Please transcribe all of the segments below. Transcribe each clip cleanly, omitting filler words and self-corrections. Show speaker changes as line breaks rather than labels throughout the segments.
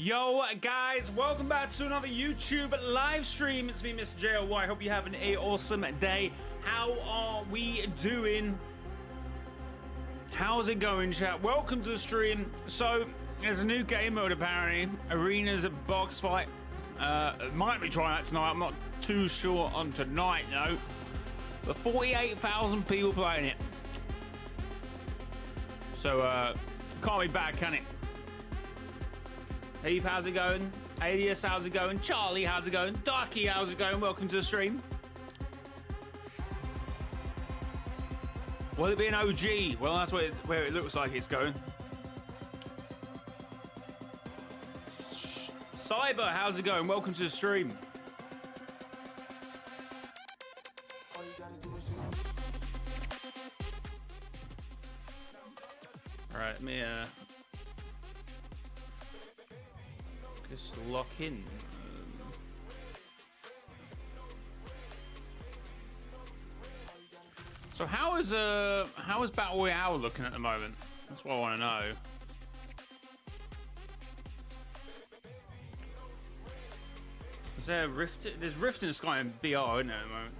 Yo guys, welcome back to another YouTube live stream. It's me, mrjayowhy. Hope you're having an awesome day. How are we doing? How's it going, chat? Welcome to the stream. So there's a new game mode apparently. Arenas a box fight. Might be trying that tonight. I'm not too sure on tonight though. But 48,000 people playing it. So can't be bad, can it? Heath, how's it going? Alias, how's it going? Charlie, how's it going? Darky, how's it going? Welcome to the stream. Will it be an OG? Well, that's where it looks like it's going. Cyber, how's it going? Welcome to the stream. All right, let me just lock in. So how is Battle Royale looking at the moment? That's what I want to know. Is there a rift? There's rift in the sky in BR, isn't there, at the moment?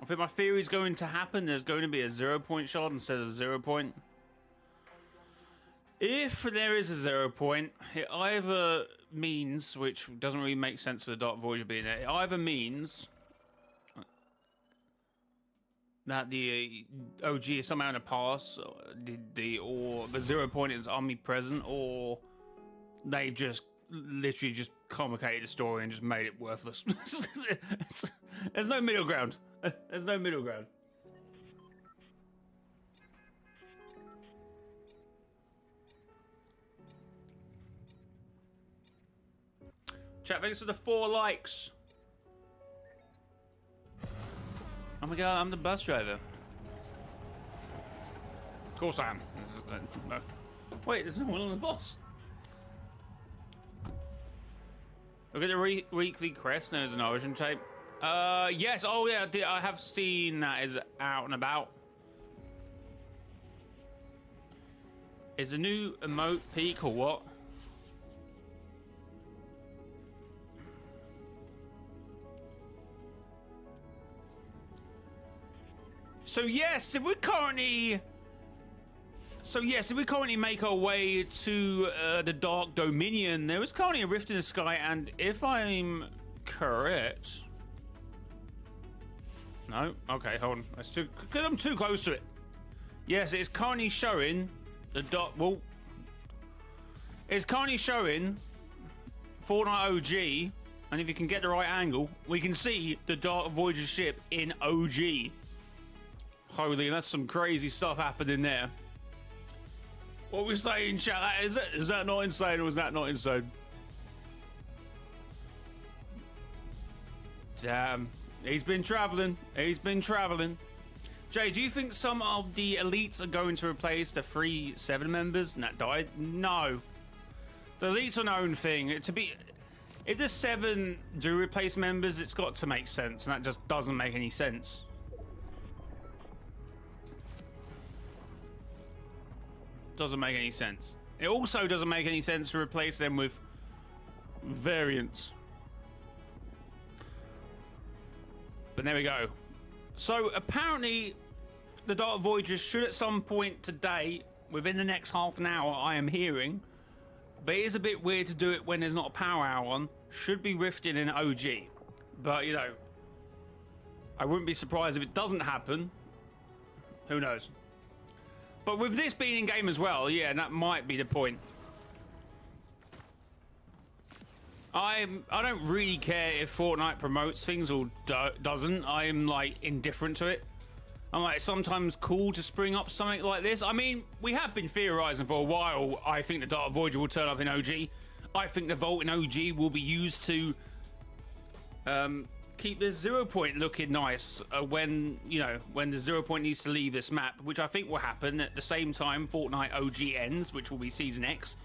I think my theory is going to happen. There's going to be a 0-point shard instead of 0 point. If there is a 0 point, it either means, which doesn't really make sense for the Dark Voyager being there, it either means that the OG is somehow in the past, or the 0 point is omnipresent, or they just literally just complicated the story and just made it worthless. There's no middle ground. There's no middle ground. Chat, thanks for the 4 likes. Oh my god, I'm the bus driver. Of course I am. No. Wait, there's no one on the bus. Look at the weekly crest. There's an origin tape. Yes. Oh yeah, I have seen that is out and about. Is a new emote peak or what? So yes, if we currently make our way to the Dark Dominion, there is currently a rift in the sky, and if I'm correct, no, okay, hold on, that's too, because I'm too close to it. Yes, it's currently showing the Dark. Well, it's currently showing Fortnite OG, and if you can get the right angle, we can see the Dark Voyager ship in OG. Holy, that's some crazy stuff happening there. What are we saying, chat? Is that not insane, or is that not insane? Damn. He's been traveling. He's been traveling. Jay, do you think some of the elites are going to replace the 3 7 members that died? No. The elites are their own thing. If the 7 do replace members, it's got to make sense, and that just doesn't make any sense. Doesn't make any sense. It also doesn't make any sense to replace them with variants. But there we go. So apparently the Dark Voyager should at some point today, within the next half an hour, I am hearing, but it is a bit weird to do it when there's not a power hour on, should be rifting in OG. But you know, I wouldn't be surprised if it doesn't happen. Who knows? But with this being in game as well, yeah, that might be the point. I don't really care if Fortnite promotes things or doesn't. I'm like indifferent to it. I'm like sometimes cool to spring up something like this. I mean, we have been theorizing for a while. I think the Dark Voyager will turn up in OG. I think the Vault in OG will be used to keep this 0 point looking nice when the 0 point needs to leave this map, which I think will happen at the same time Fortnite OG ends, which will be Season X,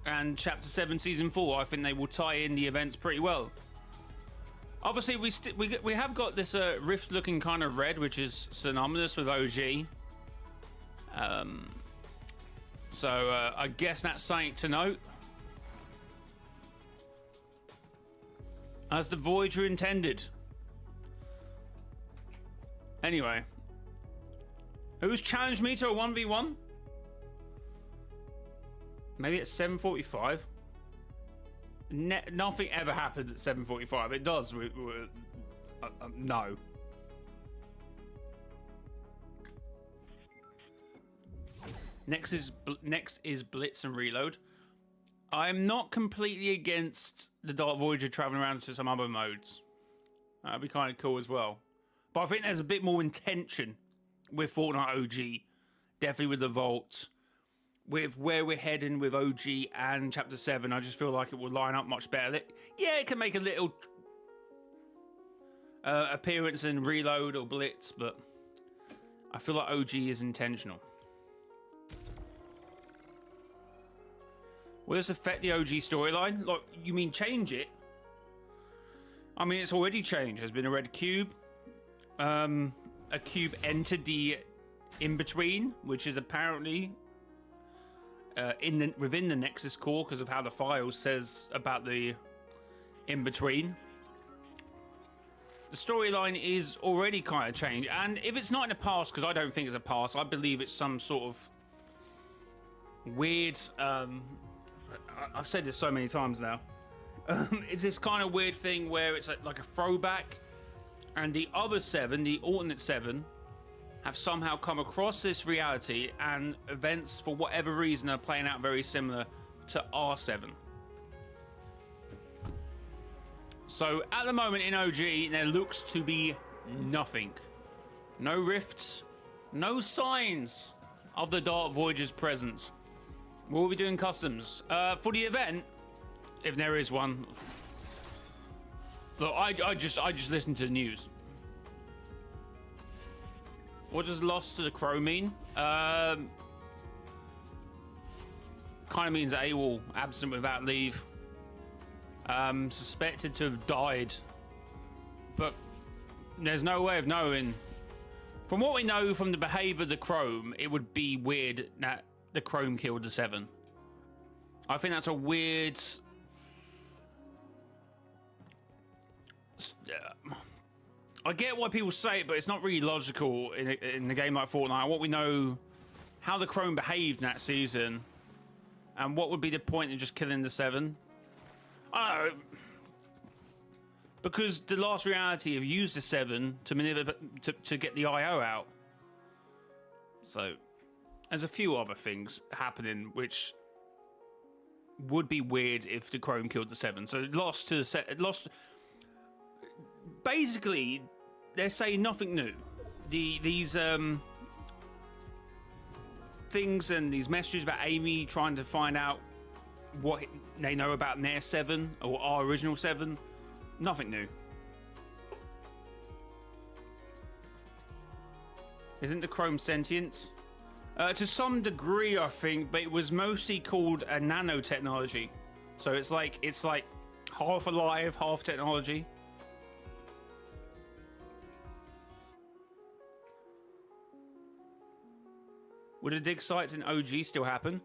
and Chapter 7 Season 4. I think they will tie in the events pretty well. Obviously, we have got this rift looking kind of red, which is synonymous with OG. So I guess that's something to note. As the Voyager intended. Anyway. Who's challenged me to a 1v1? Maybe at 7:45? Nothing ever happens at 7:45. It does. No. Next is Blitz and Reload. I'm not completely against the Dark Voyager traveling around to some other modes. That'd be kind of cool as well. But I think there's a bit more intention with Fortnite OG. Definitely with the Vault. With where we're heading with OG and Chapter 7, I just feel like it will line up much better. Yeah, it can make a little appearance in Reload or Blitz, but I feel like OG is intentional. Will this affect the OG storyline? Like, you mean change it? I mean, it's already changed. There's been a red cube. A cube entered the in-between, which is apparently within the Nexus core because of how the file says about the in-between. The storyline is already kind of changed. And if it's not in the past, because I don't think it's a past, I believe it's some sort of weird... I've said this so many times now. It's this kind of weird thing where it's like a throwback, and the other 7, the alternate 7, have somehow come across this reality, and events for whatever reason are playing out very similar to R7. So at the moment in OG, there looks to be nothing. No rifts, no signs of the Dark Voyager's presence. We'll be doing customs for the event, if there is one. Look, I just listened to the news. What does lost to the crow mean? Kind of means AWOL, absent without leave. Suspected to have died, but there's no way of knowing. From what we know from the behavior of the Chrome, it would be weird that the Chrome killed the 7. I think that's a weird... I get why people say it, but it's not really logical in a game like Fortnite. What we know, how the Chrome behaved in that season, and what would be the point of just killing the 7? I don't know. Because the last reality have used the 7 to manipulate to get the IO out. So there's a few other things happening which would be weird if the Chrome killed the 7. So it lost to lost. Basically, they're saying nothing new. These things and these messages about Amy trying to find out what they know about their 7 or our original 7, nothing new. Isn't the Chrome sentient? To some degree, I think, but it was mostly called a nanotechnology. So it's like half alive, half technology. Would the dig sites in OG still happen?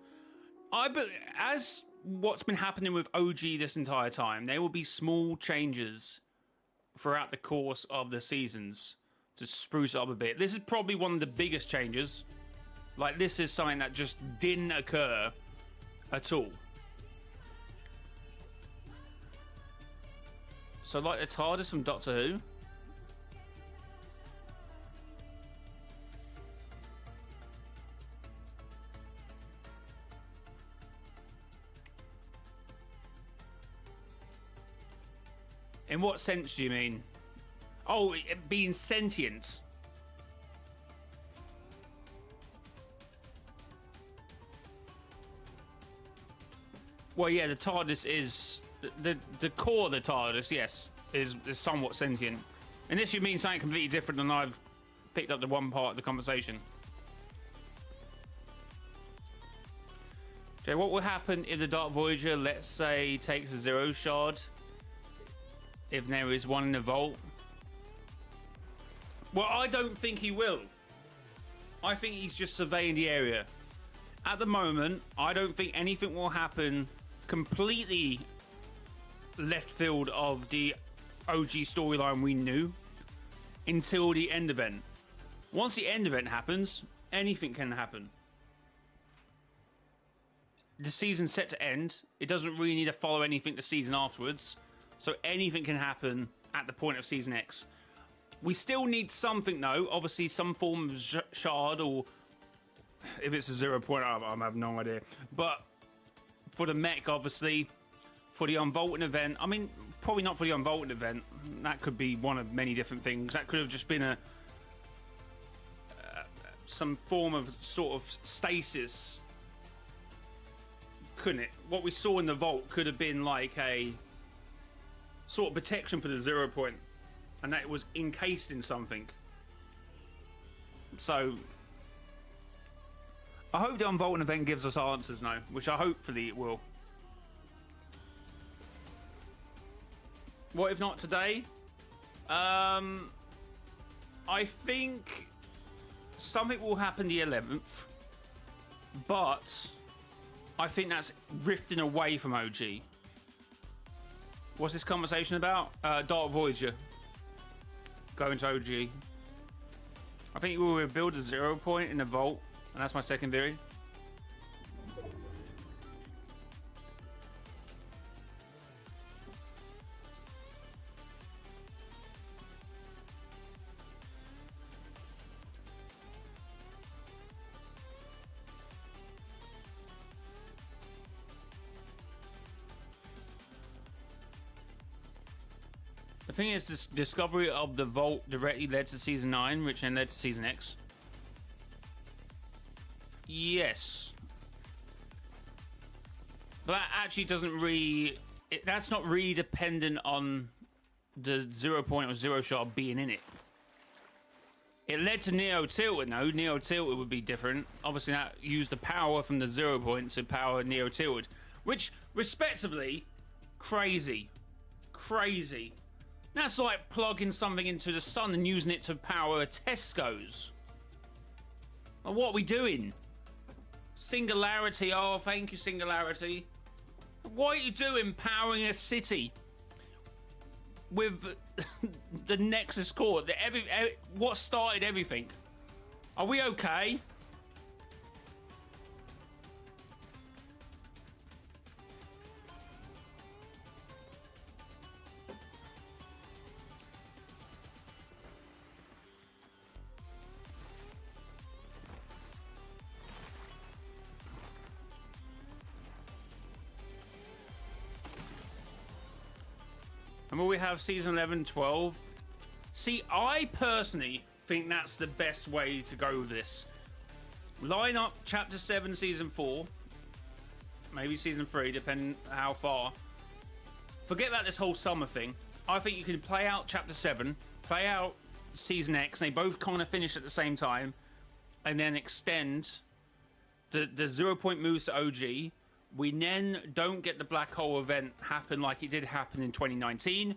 As what's been happening with OG this entire time, there will be small changes throughout the course of the seasons to spruce it up a bit. This is probably one of the biggest changes. Like, this is something that just didn't occur at all. So, like the TARDIS from Doctor Who. In what sense do you mean? Oh, it being sentient. Well, yeah, the TARDIS is the core of the TARDIS. Yes, is somewhat sentient. Unless you mean something completely different than I've picked up the one part of the conversation. Okay, what will happen if the Dark Voyager, let's say, takes a 0 shard? If there is one in the vault? Well, I don't think he will. I think he's just surveying the area. At the moment, I don't think anything will happen completely left field of the OG storyline we knew until the end event. Once the end event happens, anything can happen. The season's set to end. It doesn't really need to follow anything the season afterwards. So anything can happen at the point of Season X. We still need something, though. Obviously, some form of shard, or if it's a 0 point, I have no idea. But for the mech, obviously, for the unvaulting event, I mean, probably not for the unvaulting event. That could be one of many different things. That could have just been some form of sort of stasis, couldn't it? What we saw in the vault could have been like a sort of protection for the 0 point, and that it was encased in something. So I hope the unvaulting event gives us answers now, which hopefully it will. What if not today? I think something will happen the 11th, but I think that's drifting away from OG. What's this conversation about? Dark Voyager going to OG. I think we will build a 0 point in the vault, and that's my second theory. The thing is, this discovery of the vault directly led to Season 9, which then led to Season X. Yes. But that actually doesn't really... that's not really dependent on the 0 point or 0 shard being in it. It led to Neo Tilted, no. Neo Tilted would be different. Obviously, that used the power from the 0 point to power Neo Tilted. Which, respectively, crazy. Crazy. That's like plugging something into the sun and using it to power Tesco's. Well, what are we doing? Singularity. Oh, thank you, Singularity. What are you doing powering a city with the Nexus core? What started everything? Are we okay? And will we have season 11, 12? See, I personally think that's the best way to go with this. Line up chapter 7, season 4. Maybe season 3, depending how far. Forget about this whole summer thing. I think you can play out chapter 7, play out season X, and they both kind of finish at the same time, and then extend the 0 point moves to OG. We then don't get the black hole event happen like it did happen in 2019.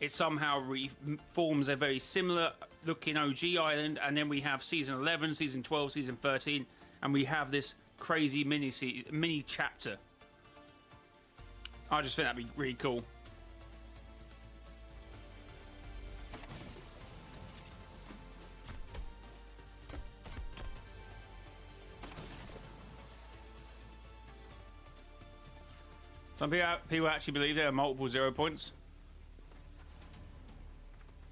It somehow reforms a very similar looking OG island, and then we have season 11, season 12, season 13, and we have this crazy mini chapter. I just think that'd be really cool. Some people actually believe there are multiple 0 points.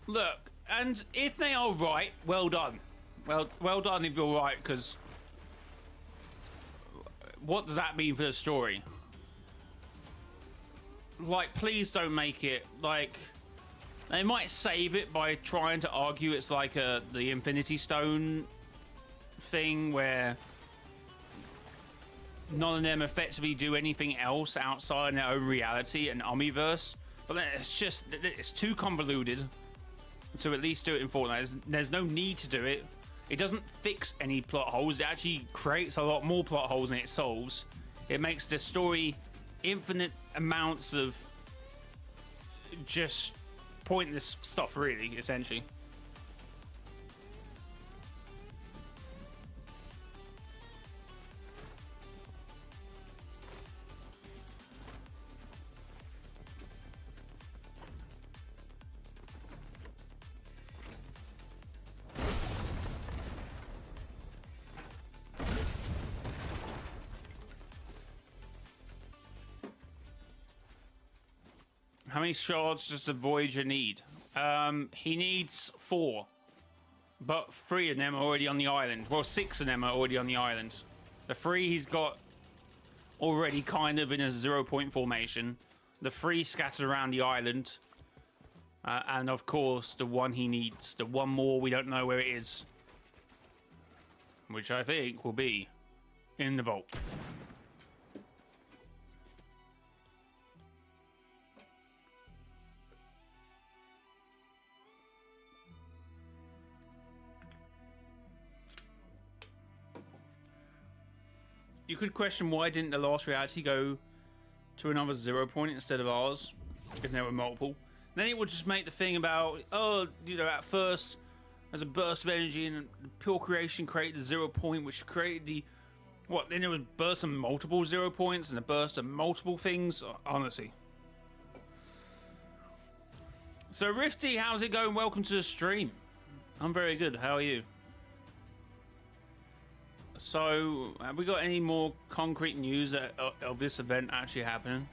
Look, and if they are right, well done. Well done if you're right, because what does that mean for the story? Like, please don't make it like... They might save it by trying to argue it's like the Infinity Stone thing where none of them effectively do anything else outside their own reality and Omniverse. But it's too convoluted to at least do it in Fortnite. There's no need to do it. It doesn't fix any plot holes. It actually creates a lot more plot holes than it solves. It makes the story infinite amounts of just pointless stuff, really, essentially. How many shards does the Voyager need? He needs 4. But 3 of them are already on the island. Well, 6 of them are already on the island. The 3 he's got already kind of in a 0-point formation. The 3 scattered around the island. And of course, the 1 he needs. The 1 more, we don't know where it is. Which I think will be in the vault. You could question why didn't the last reality go to another 0-point instead of ours, if there were multiple. Then it would just make the thing about, oh, you know, at first there's a burst of energy and the pure creation created the 0-point, which created the, what, then there was a burst of multiple 0 points and a burst of multiple things, honestly. So Rifty, how's it going? Welcome to the stream. I'm very good, how are you? So, have we got any more concrete news of this event actually happening?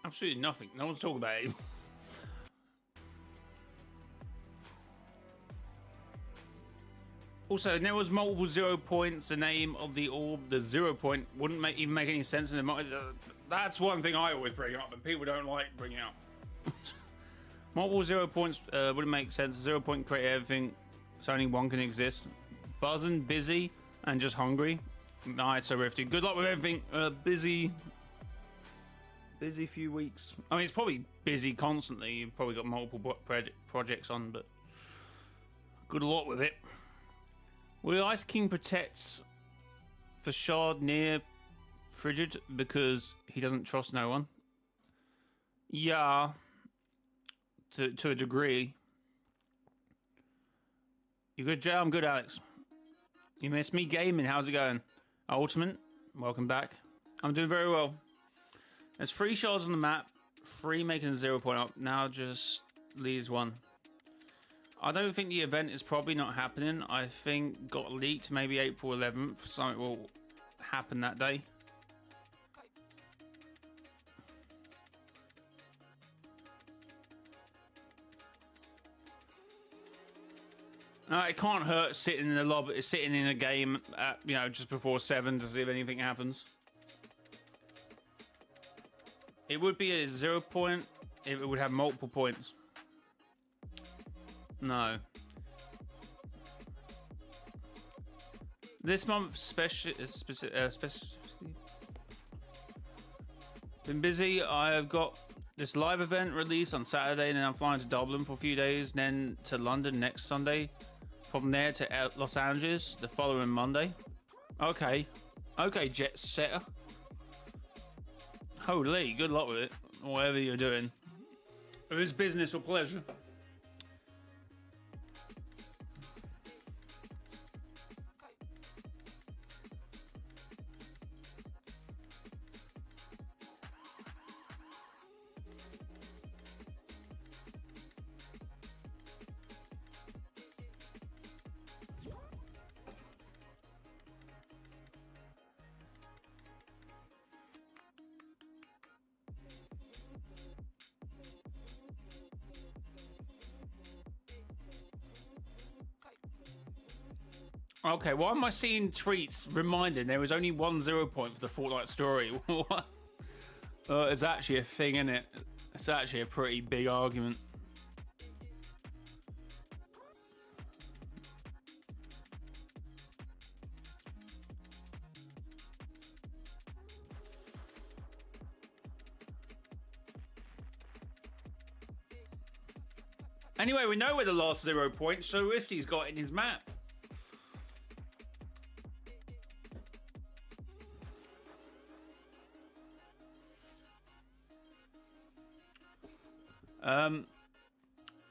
Absolutely nothing. No one's talking about it. Also, there was multiple 0 points. The name of the orb, the 0-point, wouldn't even make any sense. In that's one thing I always bring up, and people don't like bringing up. Multiple 0 points wouldn't make sense. 0-point create everything, so only one can exist. Buzzing, busy, and just hungry. Nice, so Rifty. Good luck with everything. Busy few weeks. I mean, it's probably busy constantly. You've probably got multiple projects on, but good luck with it. Will Ice King protects the shard near Frigid because he doesn't trust no one? Yeah, to a degree. You good, Jay? I'm good, Alex. You missed me gaming. How's it going? Ultimate, welcome back. I'm doing very well. There's 3 shards on the map, 3 making a 0-point up. Now just leaves 1. I don't think the event is probably not happening. I think got leaked maybe April 11th. Something will happen that day. It can't hurt sitting in the lobby, sitting in a game at, you know, just before 7 to see if anything happens. It would be a 0-point if it would have multiple points. No. This month, been busy. I've got this live event release on Saturday, and then I'm flying to Dublin for a few days, then to London next Sunday. From there to Los Angeles the following Monday. Okay. Okay, jet setter. Holy, good luck with it. Whatever you're doing. If it's business or pleasure. Okay, why am I seeing tweets reminding there was only 1 0 point for the Fortnite story? What? It's actually a thing, isn't it? It's actually a pretty big argument. Anyway, we know where the last 0 point So Rifty's got in his map.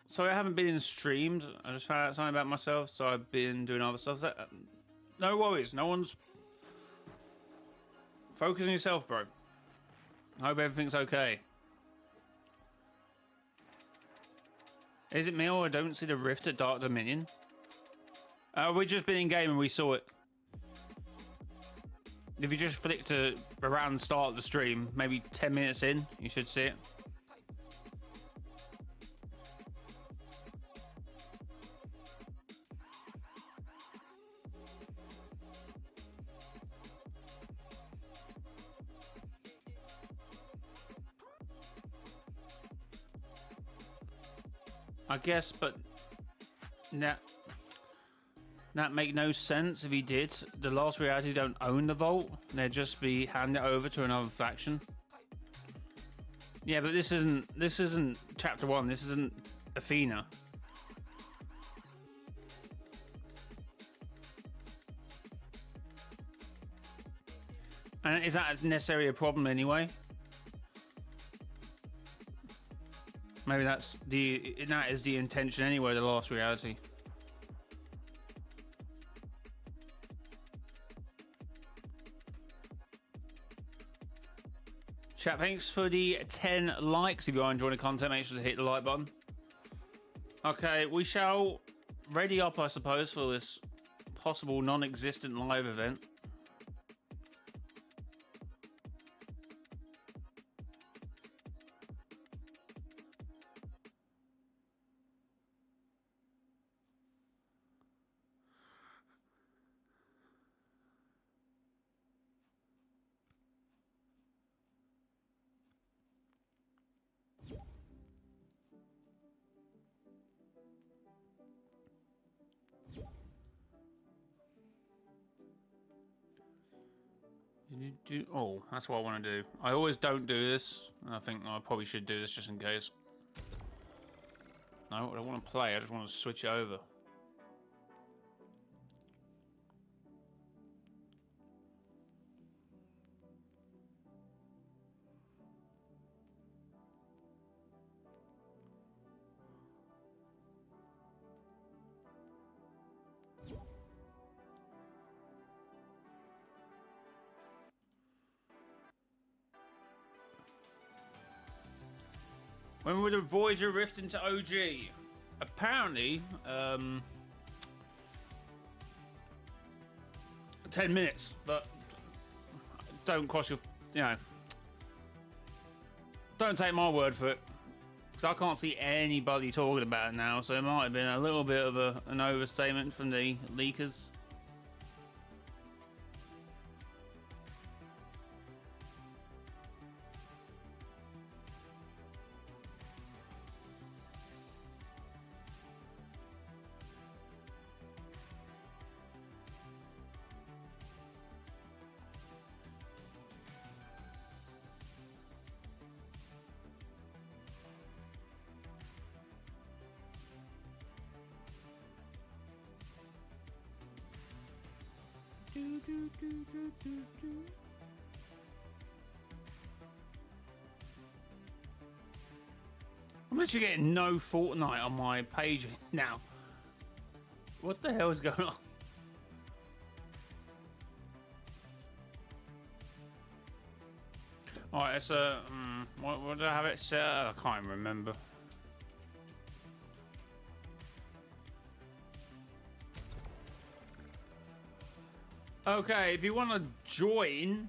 So I haven't been in streamed. I just found out something about myself, so I've been doing other stuff. No worries, no one's... Focus on yourself, bro. I hope everything's okay. Is it me or I don't see the rift at Dark Dominion? We've just been in game and we saw it. If you just flick to around the start of the stream, maybe 10 minutes in, you should see it. I guess, but that make no sense if he did. The Last Reality don't own the vault; they'd just be handing it over to another faction. Yeah, but this isn't chapter 1. This isn't Athena. And is that necessarily a problem anyway? Maybe that is the intention anyway, the Last Reality. Chat, thanks for the 10 likes. If you are enjoying the content, make sure to hit the like button. Okay, we shall ready up, I suppose, for this possible non-existent live event. Oh, that's what I want to do. I always don't do this. I think I probably should do this just in case. No, I don't want to play. I just want to switch it over. When would a Voyager rift into OG? Apparently, 10 minutes, but don't cross your, don't take my word for it, because I can't see anybody talking about it now, so it might have been a little bit of an overstatement from the leakers. I'm literally getting no Fortnite on my page now. What the hell is going on? Alright, it's a... what did I have it set? I can't remember. Okay, if you want to join...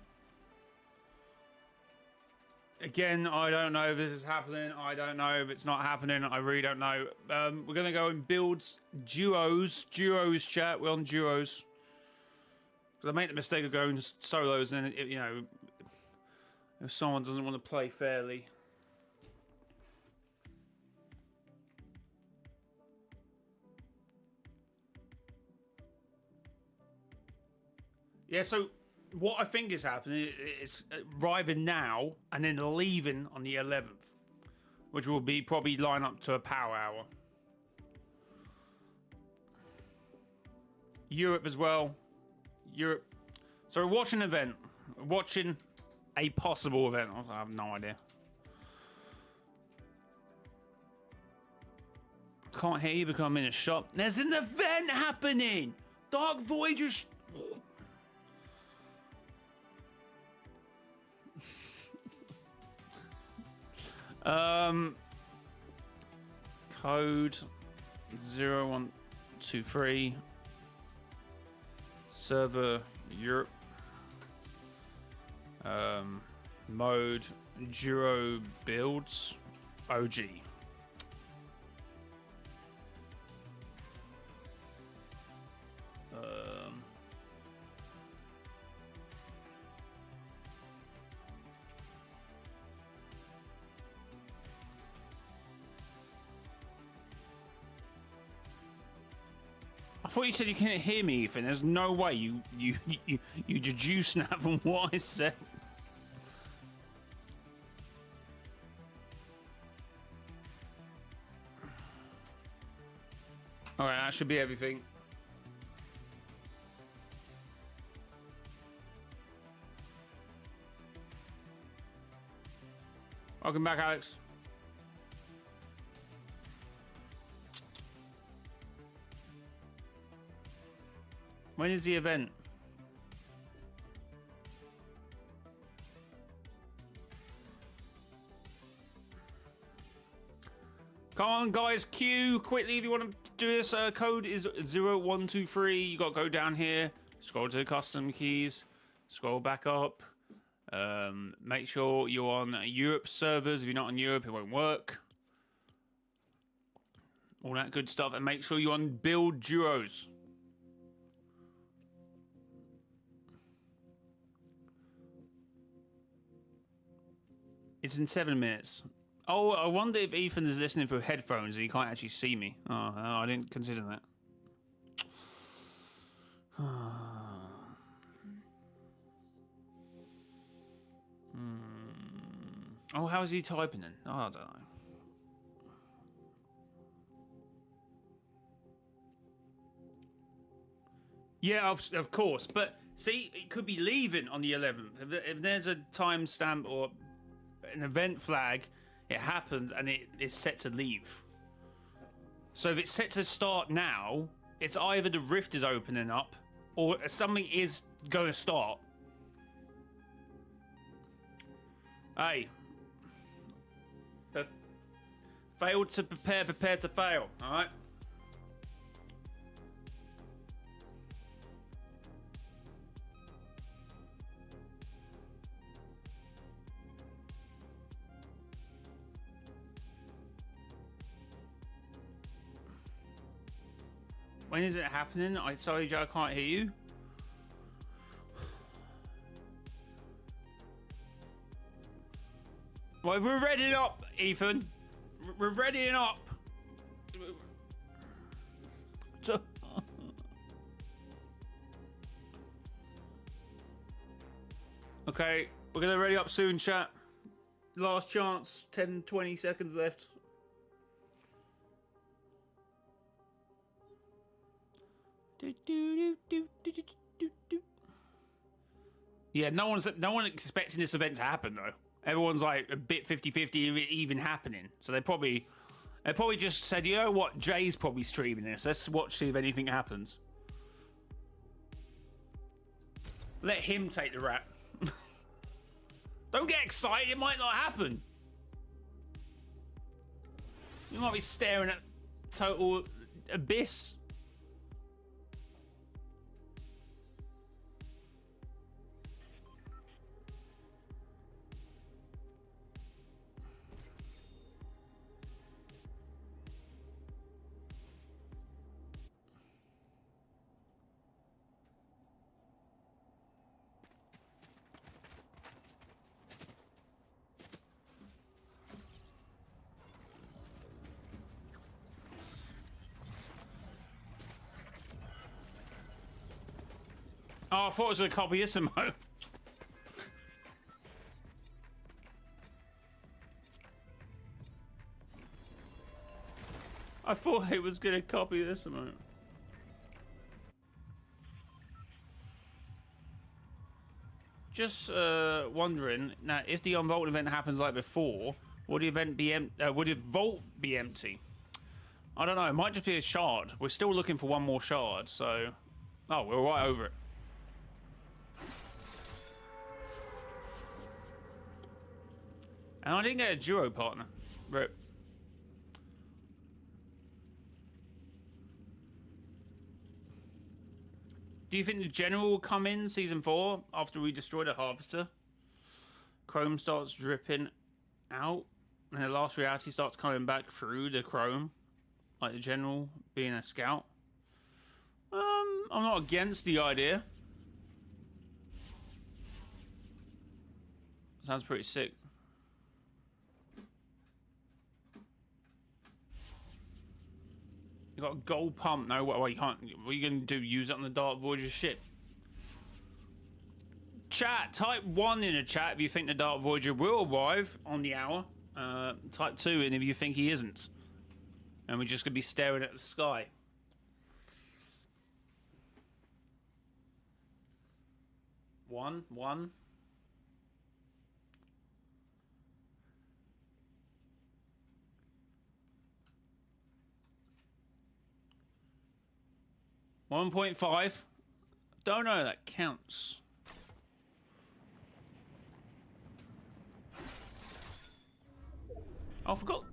Again, I don't know if this is happening. I don't know if it's not happening. I really don't know. We're going to go and build duos. Duos chat. We're on duos. Because I make the mistake of going solos, and then, you know, if someone doesn't want to play fairly. Yeah, so what I think is happening is arriving now and then leaving on the 11th, which will be probably line up to a power hour. Europe as well. Europe. So we're watching an event. We're watching a possible event. I have no idea. Can't hear you because I'm in a shop. There's an event happening. Dark Voyager. Code 0123. Server Europe. Mode Duro builds OG. I thought you said you couldn't hear me, Ethan. There's no way you deduce that from what I said. All right, that should be everything. Welcome back, Alex. When is the event? Come on, guys, queue quickly if you want to do this. Code is 0123. You got to go down here, scroll to the custom keys, scroll back up. Make sure you're on Europe servers. If you're not on Europe, it won't work. All that good stuff. And make sure you're on build duos. It's in 7 minutes. Oh, I wonder if Ethan is listening through headphones and he can't actually see me. Oh, I didn't consider that. Oh, how is he typing then? Oh, I don't know. Yeah, of course. But see, it could be leaving on the 11th. If there's a timestamp or an event flag, it happened and it's set to leave. So if it's set to start now, it's either the rift is opening up or something is going to start. Hey. Failed to prepare, prepare to fail. All right. When is it happening? Sorry, Joe, I can't hear you. Well, we're readying up, Ethan. We're readying up. Okay, we're gonna ready up soon, chat. Last chance, 10-20 seconds left. Yeah, no one's expecting this event to happen though. Everyone's like a bit 50-50 even happening. So they probably just said, you know what, Jay's probably streaming this. Let's watch, see if anything happens. Let him take the rap. Don't get excited, it might not happen. You might be staring at total abyss. Oh, I thought it was a copyissimo. I thought it was gonna copy this amount. Just wondering now, if the unvault event happens like before, would the event be would the vault be empty? I don't know. It might just be a shard. We're still looking for one more shard, so oh, we're right over it. And I didn't get a duo partner. Rip. Do you think the general will come in season 4 after we destroy the harvester? Chrome starts dripping out, and the last reality starts coming back through the chrome, like the general being a scout. I'm not against the idea. Sounds pretty sick. You got a gold pump. No, well, you can't. What are you going to do? Use it on the Dark Voyager ship? Chat, type 1 in the chat if you think the Dark Voyager will arrive on the hour. Type 2 in if you think he isn't. And we're just going to be staring at the sky. One. 1.5. Don't know, that counts. Oh, forgot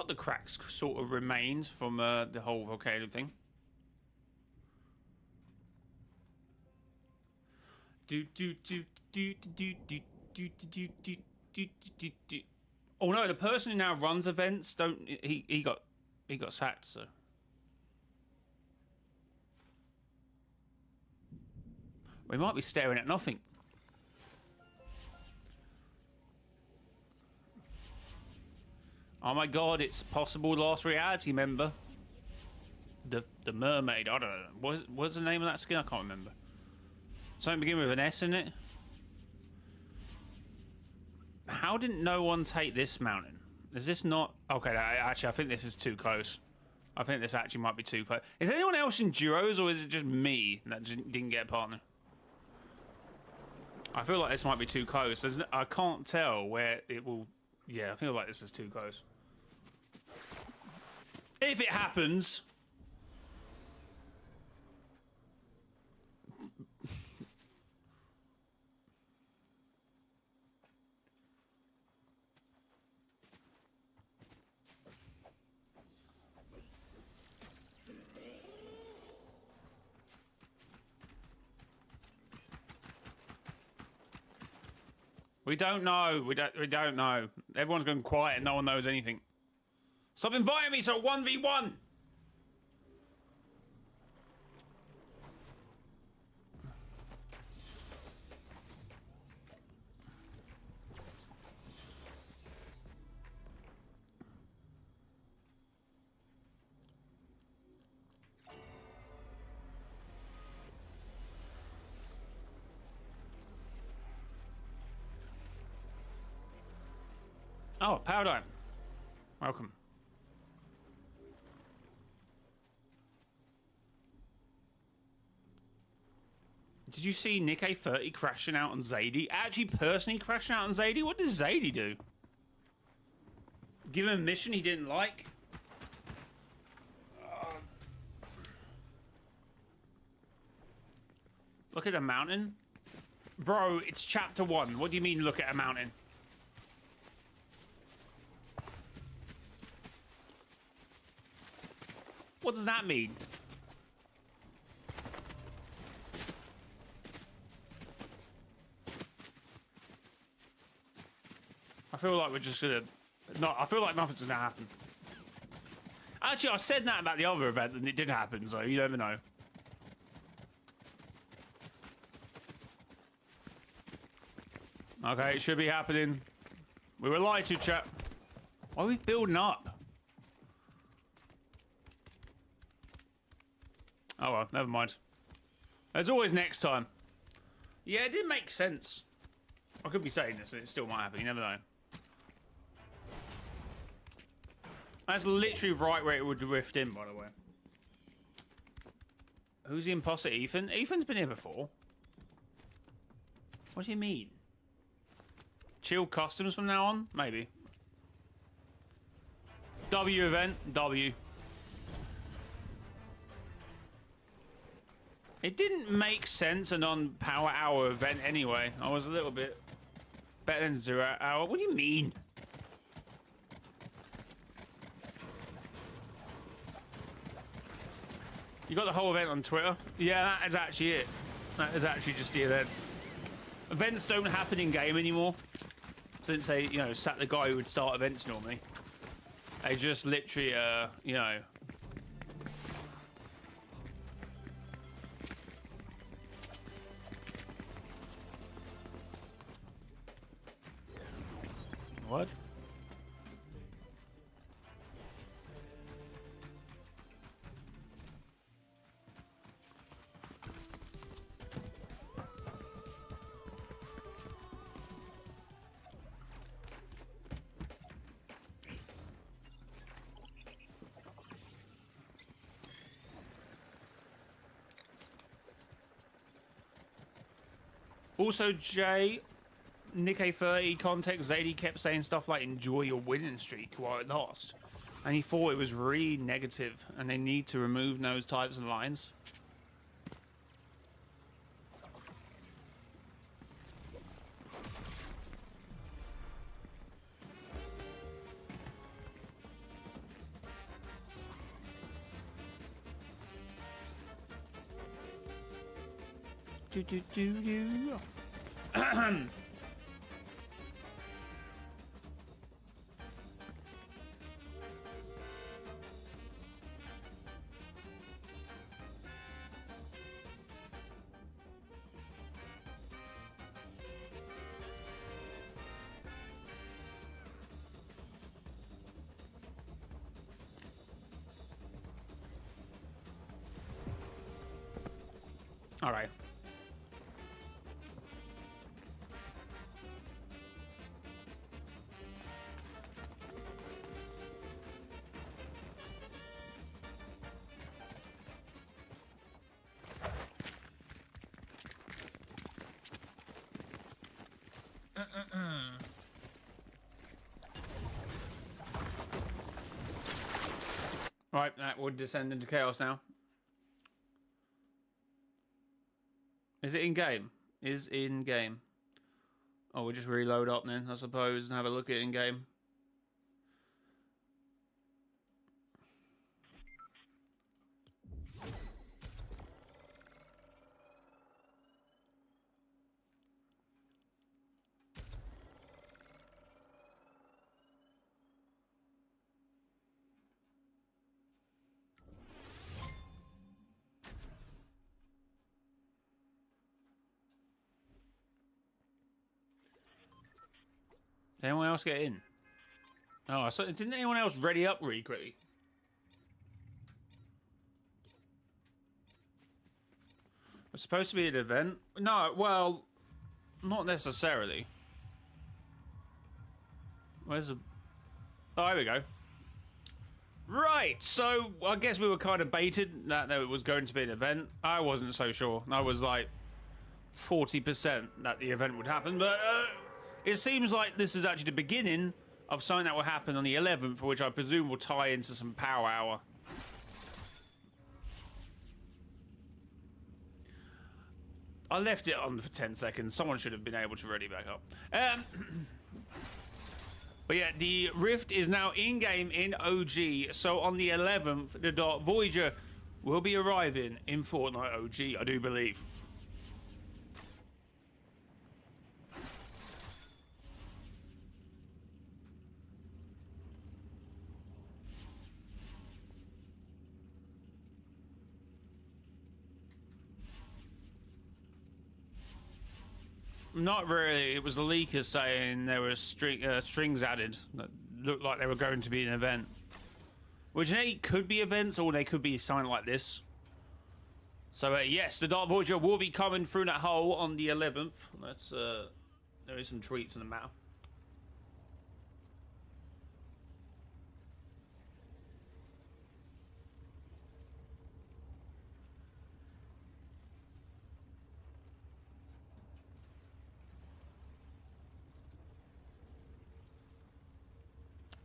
the cracks sort of remains from the whole volcano thing. Oh no, the person who now runs events he got sacked, so. We might be staring at nothing. Oh my god, it's possible Last Reality member. The mermaid, I don't know. What's the name of that skin? I can't remember. Something begin with an S in it. How didn't no one take this mountain? Is this not... Okay, actually, I think this is too close. I think this actually might be too close. Is anyone else in duos, or is it just me that didn't get a partner? I feel like this might be too close. I can't tell where it will... Yeah, I feel like this is too close. If it happens... We don't know. We don't know. Everyone's gone quiet and no one knows anything. Stop inviting me to a 1v1! Oh, Paradigm. Welcome. Did you see Nick A30 crashing out on Zadie? Actually personally crashing out on Zadie? What does Zadie do? Give him a mission he didn't like? Look at a mountain? Bro, it's chapter 1. What do you mean look at a mountain? What does that mean? I feel like we're just gonna... No, I feel like nothing's gonna happen. Actually, I said that about the other event and it didn't happen, so you never know. Okay, it should be happening. We were lied to, chap. Why are we building up? Oh well, never mind. There's always next time. Yeah, it did make sense. I could be saying this and it still might happen, you never know. That's literally right where it would drift in, by the way. Who's the imposter? Ethan? Ethan's been here before. What do you mean? Chill customs from now on? Maybe. W event. W. It didn't make sense a non-power hour event anyway. I was a little bit better than 0 hour. What do you mean? You got the whole event on Twitter? Yeah, that is actually it. That is actually just the event. Events don't happen in game anymore. Since they, you know, sat the guy who would start events normally. They just literally, you know. What? Also, Jay, Nick A30 context, Zadie kept saying stuff like enjoy your winning streak while it lost. And he thought it was really negative and they need to remove those types of lines. All right. Right, that would descend into chaos now. Is it in game? Is in game. Oh, we'll just reload up then, I suppose, and have a look at it in game. Did anyone else get in? Oh, so didn't anyone else ready up really quickly? It's supposed to be an event. No, well, not necessarily. Where's the... Oh, here we go. Right, so I guess we were kind of baited that it was going to be an event. I wasn't so sure. I was like 40% that the event would happen, but it seems like this is actually the beginning of something that will happen on the 11th, which I presume will tie into some power hour. I left it on for 10 seconds. Someone should have been able to ready back up. But yeah, the Rift is now in-game in OG. So on the 11th, the Voyager will be arriving in Fortnite OG, I do believe. Not really. It was the leakers saying there were strings added that looked like they were going to be an event. Which they could be events or they could be something like this. So yes, the Dark Voyager will be coming through that hole on the 11th. That's there is some treats in the matter.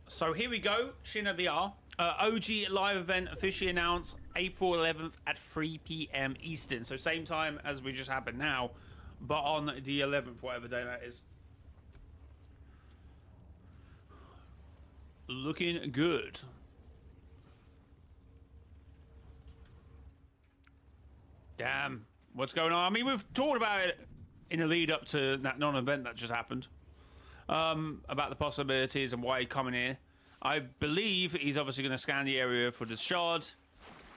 So here we go, Shina BR. OG live event officially announced April 11th at 3 p.m. Eastern. So same time as we just happened now, but on the 11th, whatever day that is. Looking good. Damn, what's going on? I mean, we've talked about it in the lead up to that non-event that just happened. About the possibilities and why he's coming here. I believe he's obviously going to scan the area for the shard.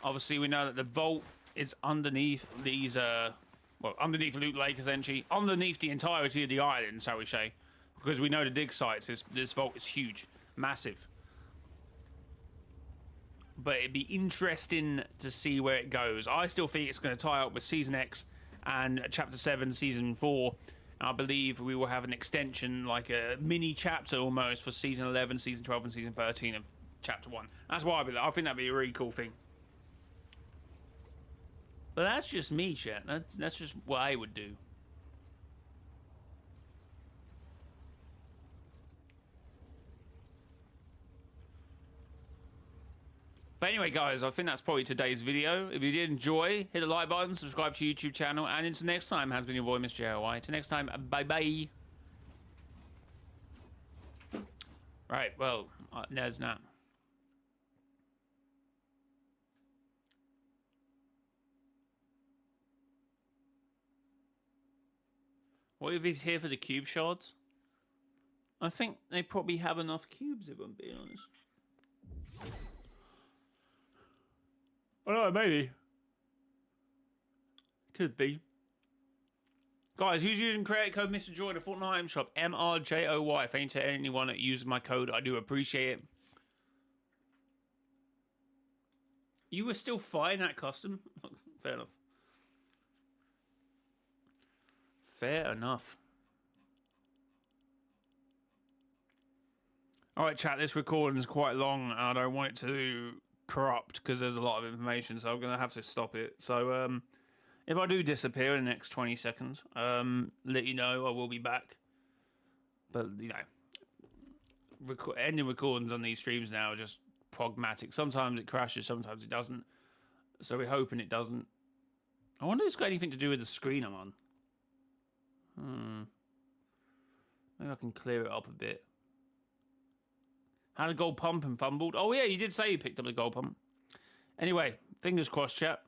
Obviously, we know that the vault is underneath these, well, underneath Loot Lake, essentially. Underneath the entirety of the island, shall we say. Because we know the dig sites, this vault is huge. Massive. But it'd be interesting to see where it goes. I still think it's going to tie up with Season X and Chapter 7, Season 4. I believe we will have an extension, like a mini chapter almost, for Season 11, Season 12, and Season 13 of Chapter 1. That's why I think that'd be a really cool thing. But that's just me, chat. That's just what I would do. But anyway, guys, I think that's probably today's video. If you did enjoy, hit the like button, subscribe to YouTube channel, and until next time, has been your boy, mrjayowhy. Until next time, bye-bye. Right, well, there's not. What if he's here for the cube shards? I think they probably have enough cubes, if I'm being honest. I don't know, maybe. Could be. Guys, who's using creator code mrjayowhy the Fortnite item shop? mrjayowhy. Thank you to anyone that uses my code. I do appreciate it. You were still firing that custom? Fair enough. Fair enough. Alright, chat, this recording is quite long and I don't want it to corrupt because there's a lot of information, so I'm going to have to stop it. So, if I do disappear in the next 20 seconds, let you know I will be back. But, you know, ending recordings on these streams now are just pragmatic. Sometimes it crashes, sometimes it doesn't. So we're hoping it doesn't. I wonder if it's got anything to do with the screen I'm on. Maybe I can clear it up a bit. Had a gold pump and fumbled. Oh, yeah, you did say you picked up the gold pump. Anyway, fingers crossed, chat.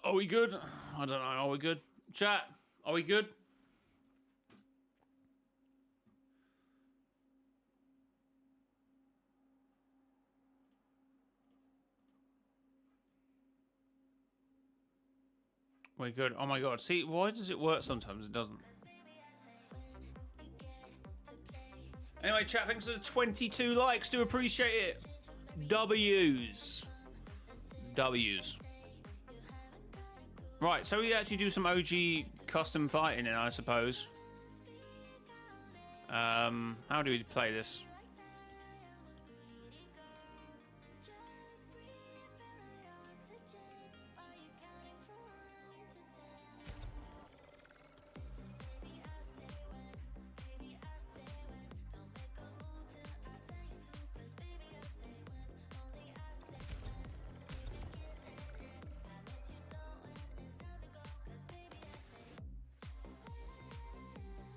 Are we good? I don't know. Are we good? Chat, are we good? We're good. Oh my god. See, why does it work sometimes? It doesn't. Anyway, chat, thanks for the 22 likes. Do appreciate it. W's. Right, so we actually do some OG custom fighting in, I suppose. How do we play this?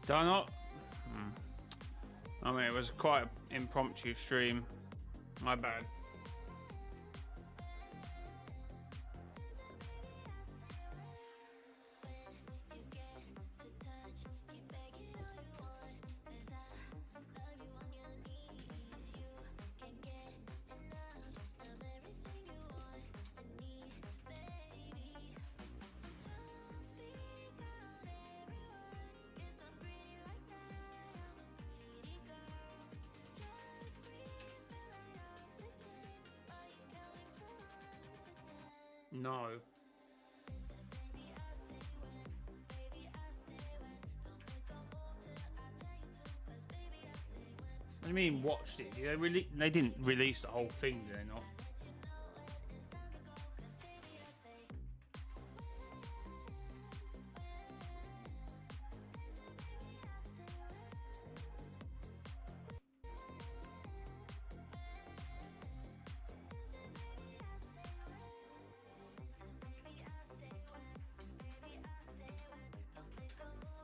Did I not? I mean, it was quite an impromptu stream. My bad. No. What do you mean watched it? They didn't release the whole thing, did they not?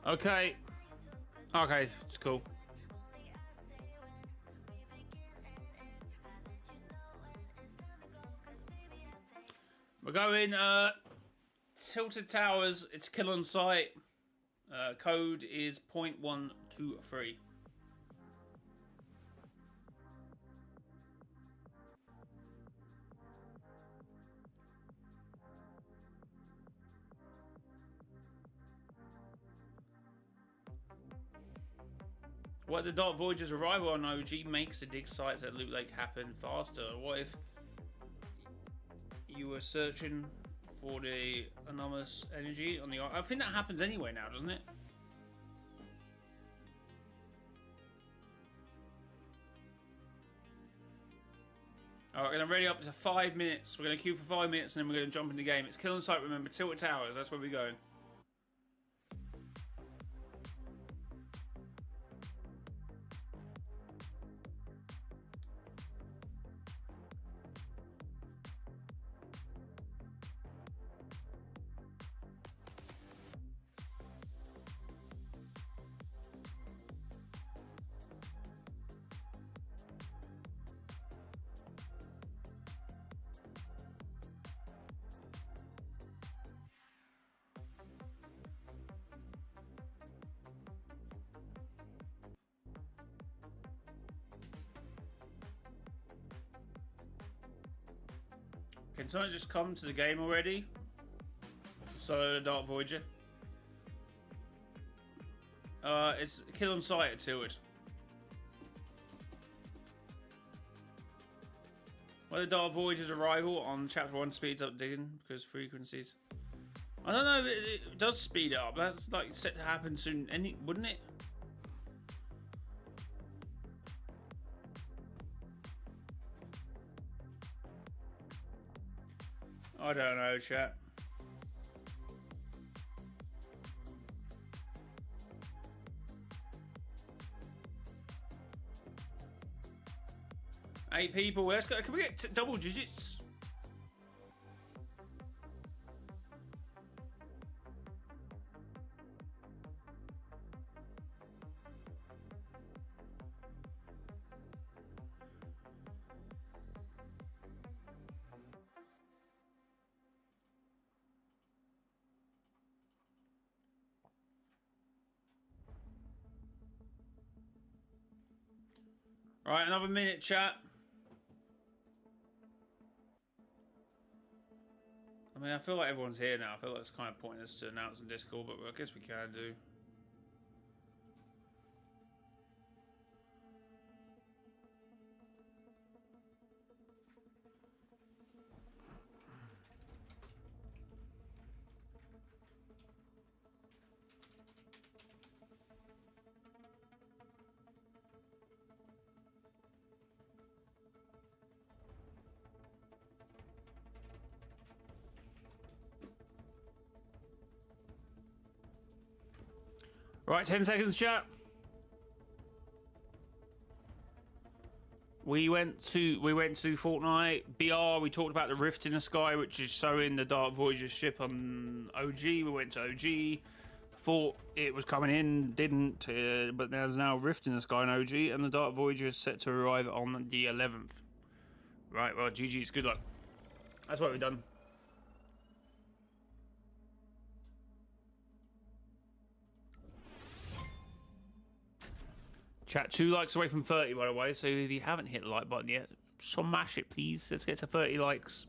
Okay. Okay, it's cool. We're going Tilted Towers. It's kill on sight. Code is 0.123. What the Dark Voyager's arrival on OG makes the dig sites at Loot Lake happen faster. What if you were searching for the anomalous energy on the... I think that happens anyway now, doesn't it? Alright, we're going to ready up to 5 minutes. We're going to queue for 5 minutes and then we're going to jump in the game. It's kill on sight, remember. Tilted Towers, that's where we're going. Can someone just come to the game already? Solo the Dark Voyager. It's kill on sight at Tilted. Why the Dark Voyager's arrival on Chapter 1 speeds up digging because frequencies. I don't know, it does speed it up. That's like set to happen soon, wouldn't it? I don't know, chat. Eight people. Let's go. Can we get double digits? Right, another minute, chat. I mean, I feel like everyone's here now. I feel like it's kind of pointless to announce in Discord, but I guess we can do. Right, 10 seconds, chat. We went to Fortnite BR. We talked about the rift in the sky, which is showing the Dark Voyager ship on OG. We went to OG. Thought it was coming in, didn't. But there's now a rift in the sky on OG, and the Dark Voyager is set to arrive on the 11th. Right. Well, GG's. Good luck. That's what we've done. Chat, 2 likes away from 30, by the way, so if you haven't hit the like button yet, smash it, please. Let's get to 30 likes.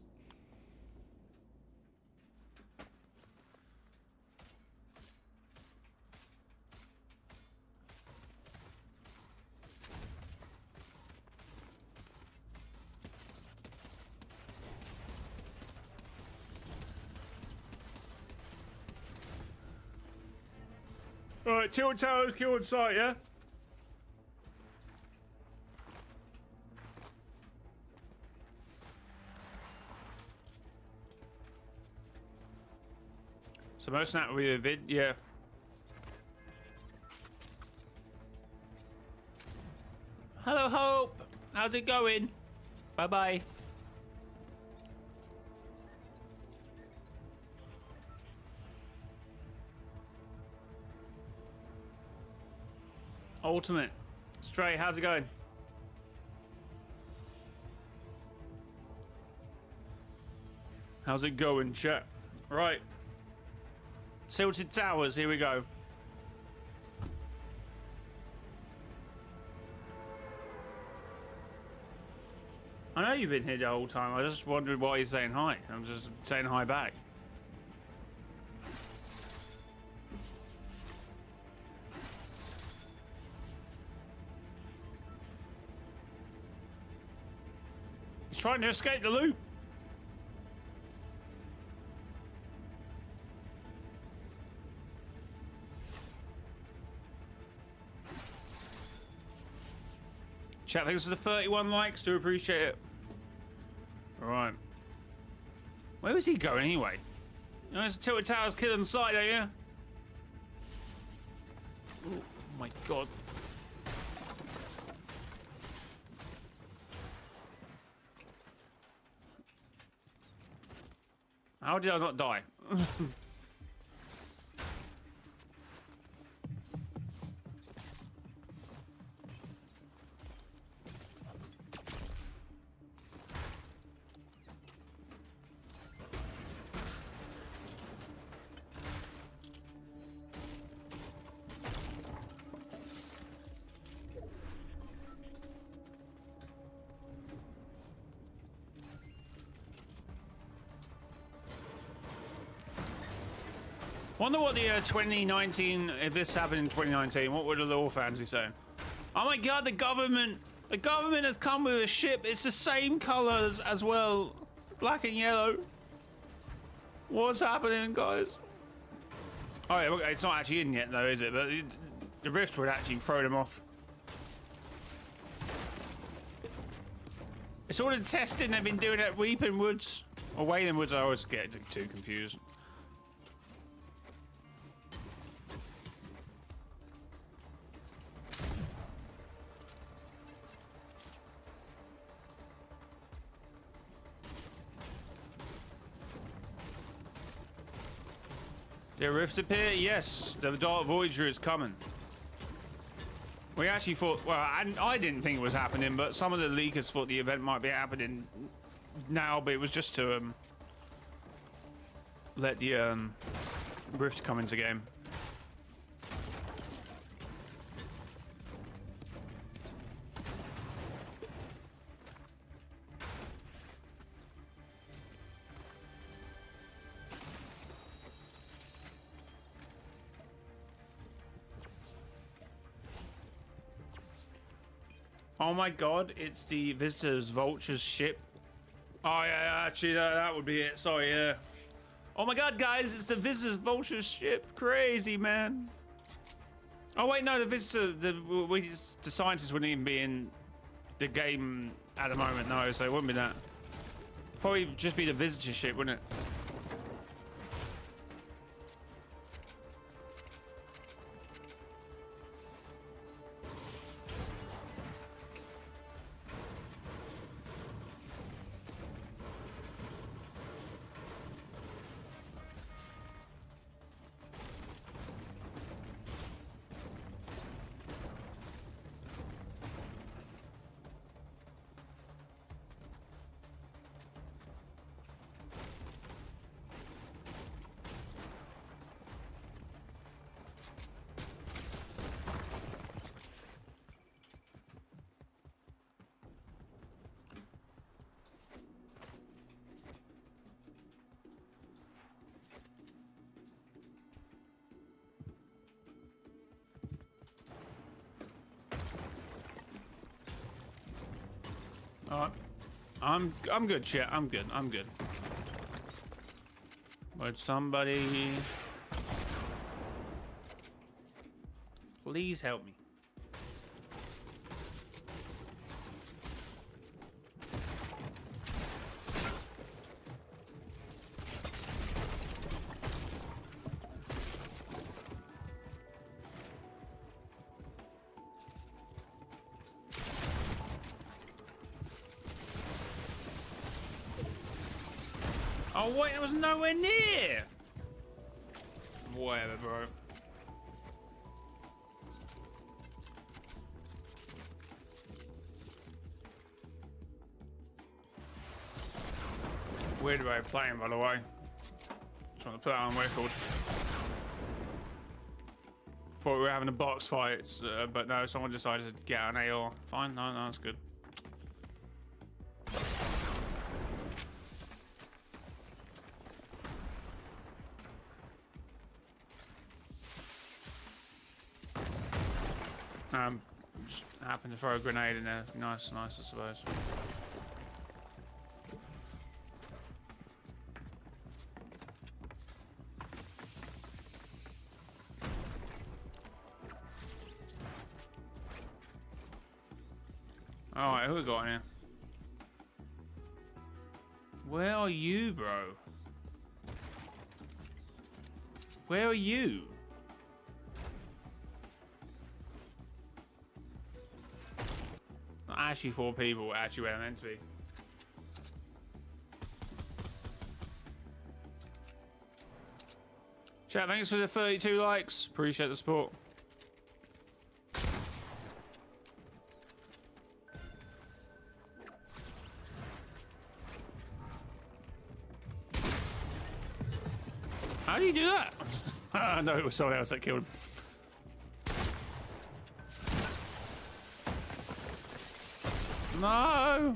Alright, tilt towers, kill on sight, yeah? So most of that will be a vid, yeah. Hello, Hope. How's it going? Bye-bye. Ultimate. Stray, how's it going? How's it going, chat? Right. Tilted Towers, here we go. I know you've been here the whole time. I just wondered why he's saying hi. I'm just saying hi back. He's trying to escape the loop. Chat, thanks for the 31 likes. Do appreciate it. Alright. Where was he going anyway? You know, it's Tilted Towers kill on sight, don't you? Oh my god. How did I not die? Wonder what the 2019, if this happened in 2019, what would the law fans be saying? Oh my god, the government has come with a ship. It's the same colors as well, black and yellow. What's happening, guys? Oh yeah, it's not actually in yet though, is it? But the rift would actually throw them off. It's all the testing they've been doing at Weeping Woods. Or Wailing Woods, I always get too confused. The rift appear? Yes, the Dark Voyager is coming. We actually thought, well, I didn't think it was happening, but some of the leakers thought the event might be happening now, but it was just to let the rift come into game. Oh my god, it's the Visitors Vulture's ship. Oh yeah, actually that would be it, sorry, yeah. Oh my god, guys, it's the Visitors Vulture's ship. Crazy, man. Oh wait, no, the scientists wouldn't even be in the game at the moment, no, so it wouldn't be that. Probably just be the Visitor ship, wouldn't it? Alright. I'm good, chat. I'm good. I'm good. But somebody... Please help me. Oh wait, it was nowhere near! Whatever, bro. Weird way of playing, by the way. Trying to put that on record. Thought we were having a box fight, but no, someone decided to get out an AR. Fine, no, that's good. Just happened to throw a grenade in there. Nice, I suppose. Alright, who we got in here? Where are you, bro? Where are you? Not actually 4 people, actually where I'm meant to be. Chat, thanks for the 32 likes. Appreciate the support. How do you do that? No, it was someone else that killed him. No!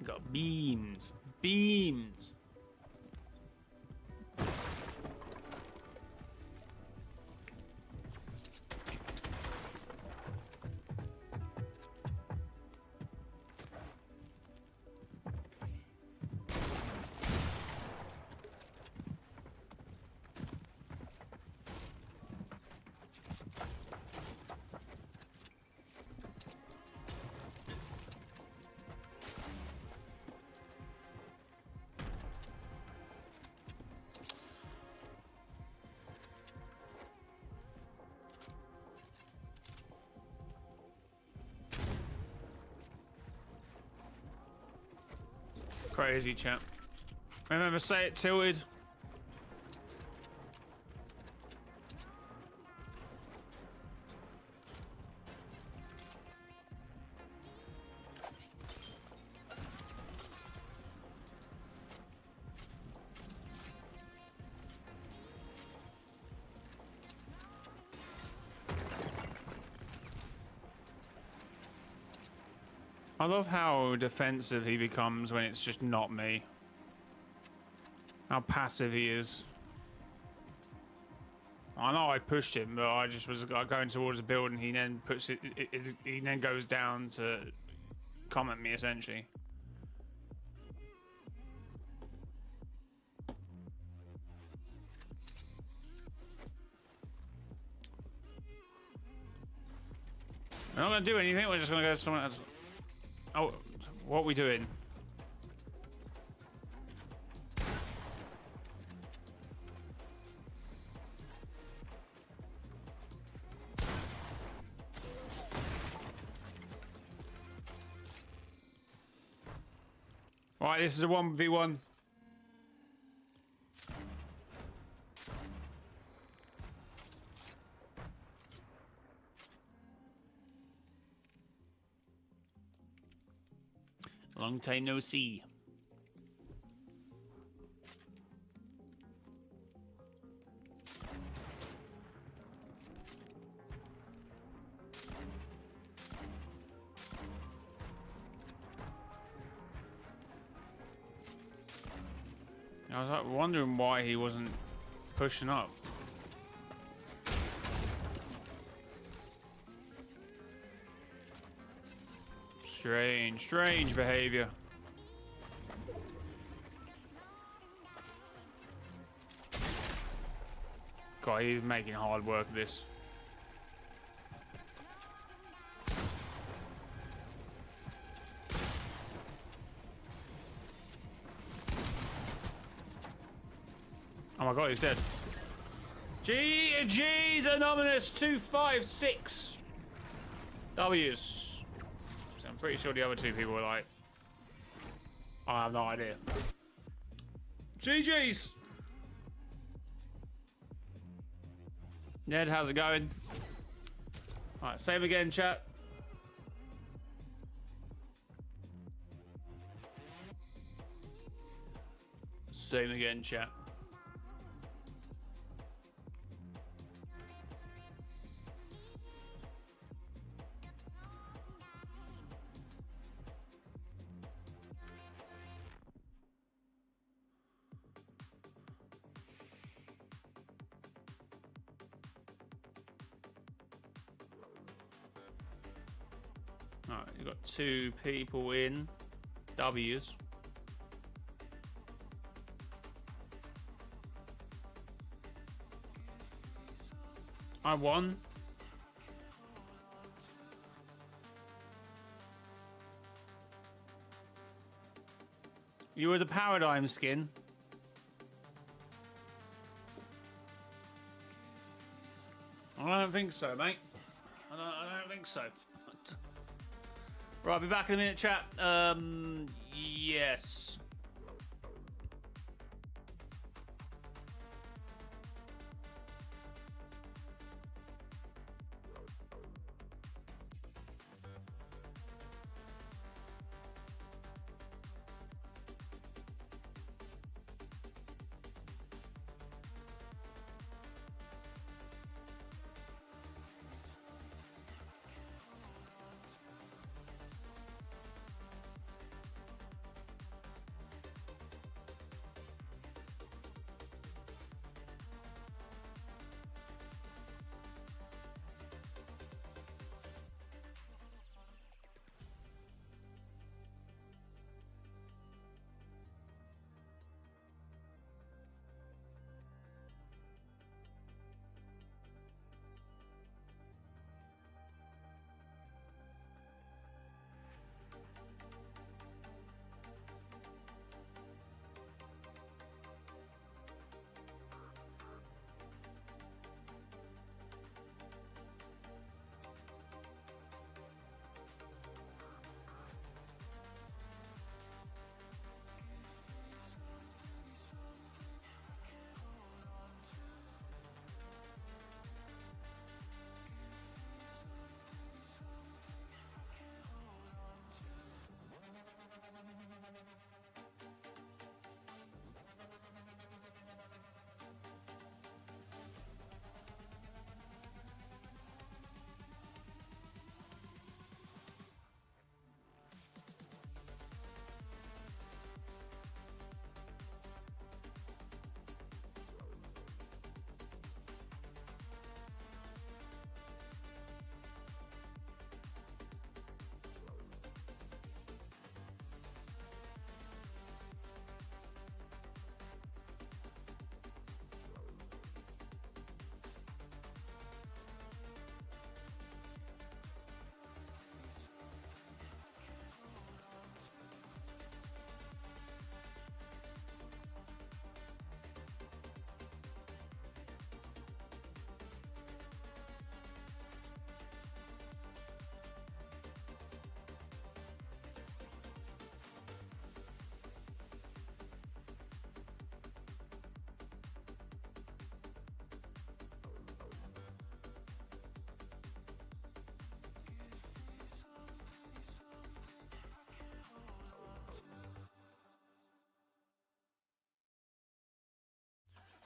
Got beams. Beams. Crazy, chat. Remember, say it tilted. I love how defensive he becomes when it's just not me. How passive he is. I know I pushed him, but I just was going towards the building. He then puts it. He then goes down to comment me essentially. We're not gonna do anything. We're just gonna go to someone else. Oh, what are we doing? Right, this is a 1v1. Long time no see. I was like wondering why he wasn't pushing up. Strange behavior. God, he's making hard work of this. Oh my God, he's dead. G's Anonymous 256 W's. So I'm pretty sure the other two people were like, I have no idea. GG's. Ned, how's it going? Alright, same again, chat. Same again, chat. Alright, you've got two people in W's. I won. You were the paradigm skin. I don't think so, mate. I don't think so. Right, I'll be back in a minute, chat. Yes.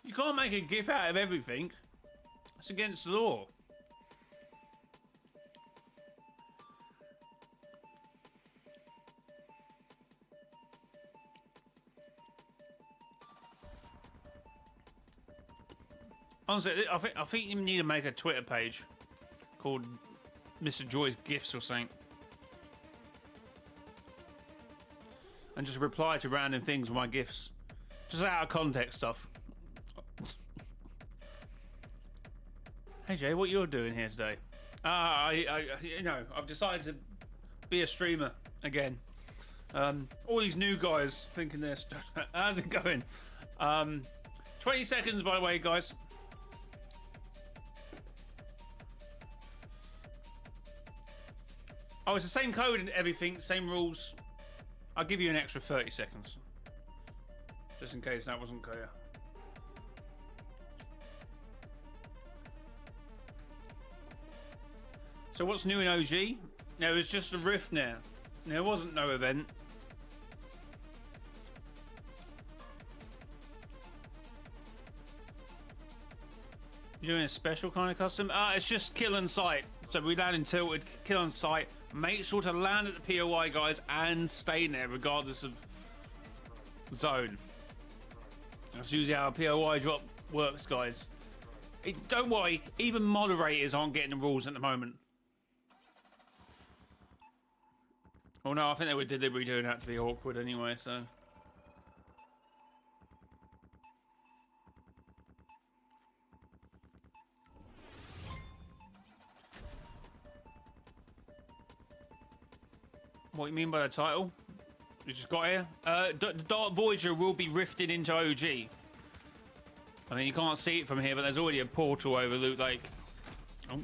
You can't make a GIF out of everything. That's against the law. Honestly, I think you need to make a Twitter page called Mr. Joy's Gifts or something. And just reply to random things with my gifts. Just out of context stuff. Hey Jay, what you're doing here today? You know, I've decided to be a streamer again. All these new guys thinking this. How's it going? 20 seconds, by the way, guys. Oh, it's the same code and everything, same rules. I'll give you an extra 30 seconds. Just in case that wasn't clear. So what's new in OG? There was just a rift now. There wasn't no event. You're doing a special kind of custom? It's just kill on sight. So we land in tilted, kill on sight. Make sure to land at the POI, guys, and stay in there regardless of zone. That's usually how a POI drop works, guys. Don't worry, even moderators aren't getting the rules at the moment. Oh no, I think they were deliberately doing that to be awkward anyway, so. What do you mean by the title? You just got here? The Dark Voyager will be rifted into OG. I mean, you can't see it from here, but there's already a portal over Loot Lake. Oh.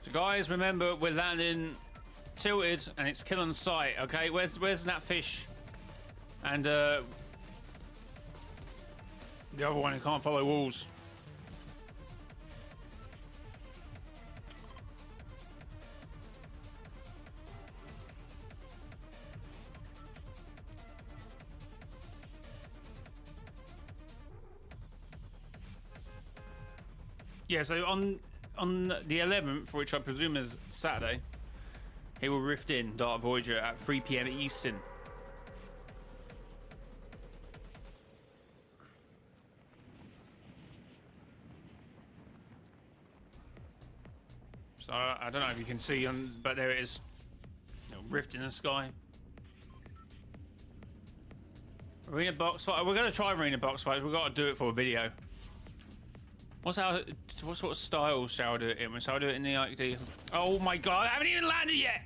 So guys, remember, we're landing tilted and it's kill on sight, okay? Where's that fish? And the other one who can't follow walls. Yeah, so on the 11th, which I presume is Saturday, he will rift in Dark Voyager at 3 PM Eastern. So I don't know if you can see, but there it is. Rift in the sky. Arena box fight. We're going to try arena box fights. We've got to do it for a video. What sort of style shall I do it in? Shall I do it in the like the? Oh my god! I haven't even landed yet.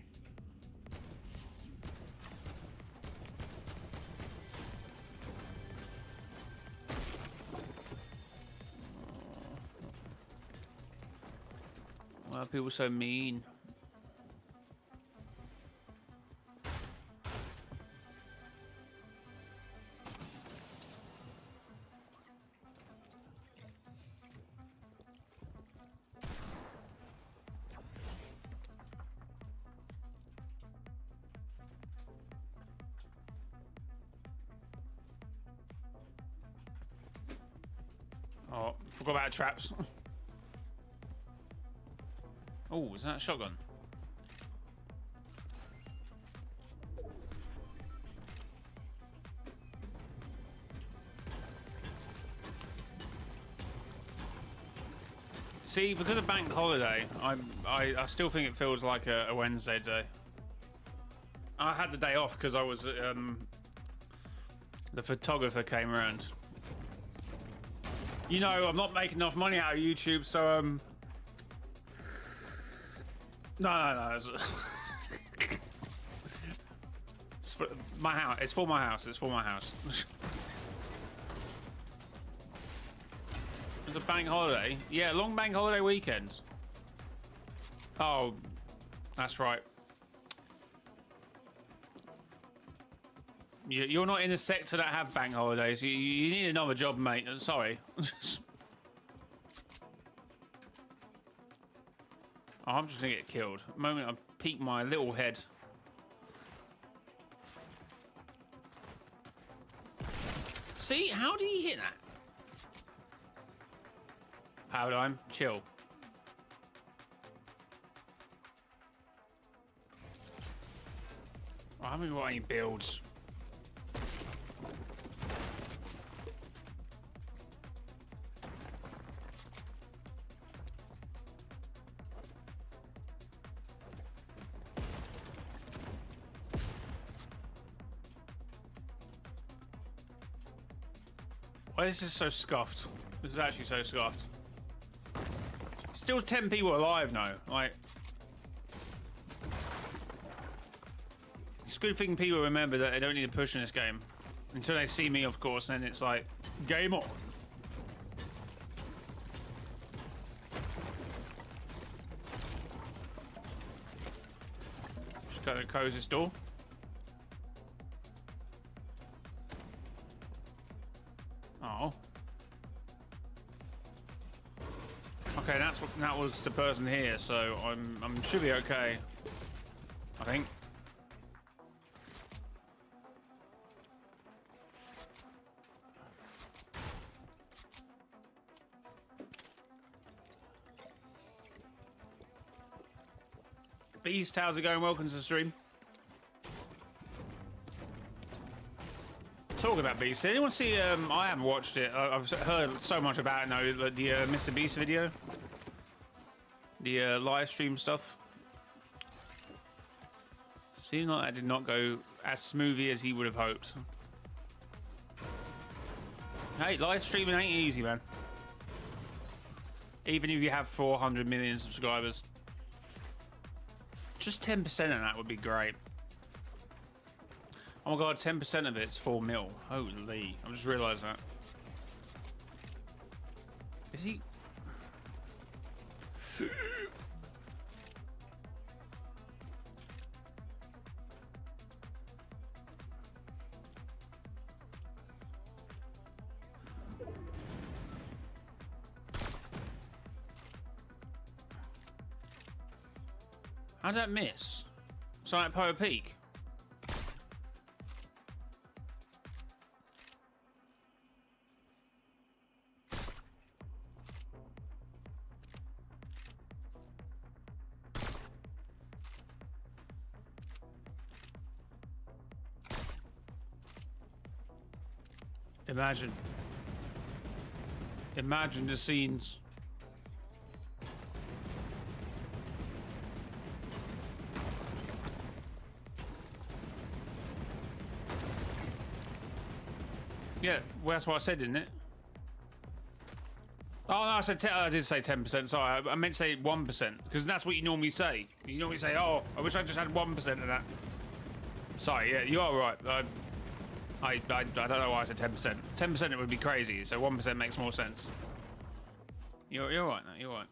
Why are people so mean? Oh, forgot about traps. Oh, is that a shotgun? See, because of bank holiday, I still think it feels like a Wednesday day. I had the day off because I was the photographer came around. You know, I'm not making enough money out of YouTube, so no. It's for my house. It's for my house. It's for my house. It's a bank holiday. Yeah, long bank holiday weekend. Oh, that's right. You're not in the sector that have bank holidays. You need another job, mate. Sorry. Oh, I'm just gonna get killed. The moment I peek my little head. See, how do you hit that? Paradigm, chill. I haven't got any builds. Why this is so scuffed? This is actually so scuffed. Still 10 people alive now. Like, it's a good thing people remember that they don't need to push in this game until they see me, of course. Then it's like game on. Just gotta close this door. Oh. Okay, that was the person here, so I'm should be okay. I think. Beast, how's it going? Welcome to the stream. Talking about Beast, did anyone see? I haven't watched it. I've heard so much about it now. The Mr. Beast video, the live stream stuff. Seemed like that did not go as smoothly as he would have hoped. Hey, live streaming ain't easy, man. Even if you have 400 million subscribers, just 10% of that would be great. Oh my god, 10% of it's 4 mil. Holy, I just realised that. Is he? How'd that miss? It's like Power Peak. Imagine the scenes. Yeah, well, that's what I said, didn't it? Oh no, I did say 10%. Sorry, I meant to say 1% because that's what you normally say. You normally say, "Oh, I wish I just had 1% of that." Sorry, yeah, you are right. I don't know why I said 10%. 10% it would be crazy, so 1% makes more sense. You're right, no, you're right.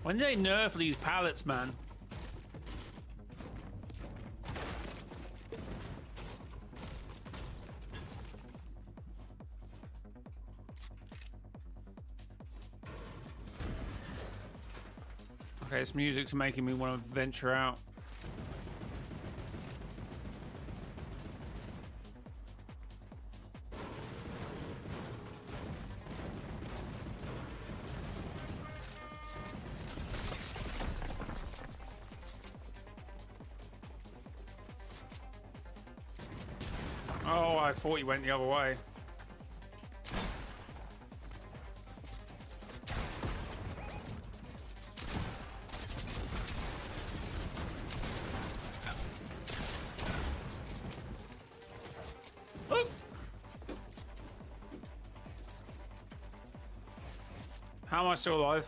When did they nerf these pallets, man? Okay, this music's making me want to venture out. Oh, I thought he went the other way. How am I still alive?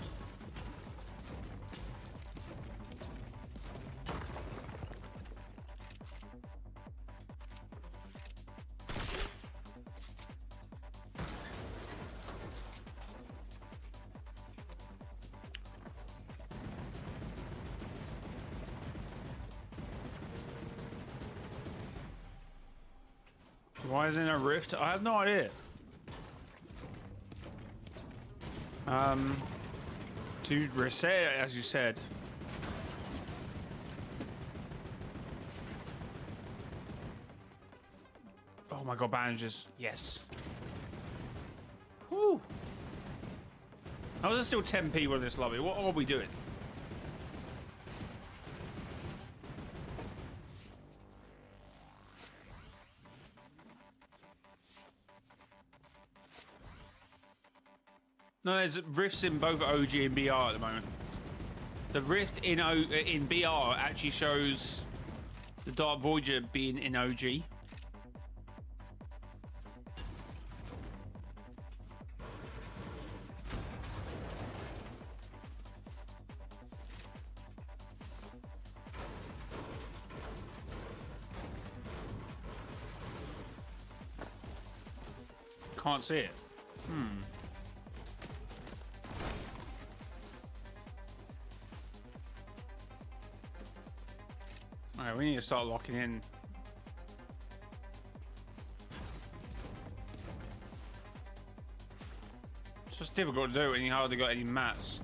Why isn't a rift? I have no idea. To reset it, as you said. Oh my god, bandages. Yes. Whew. How is there still 10 people in this lobby? What are we doing? No, there's rifts in both OG and BR at the moment. The rift in BR actually shows the Dark Voyager being in OG. Can't see it. Alright, we need to start locking in. It's just difficult to do when you hardly got any mats.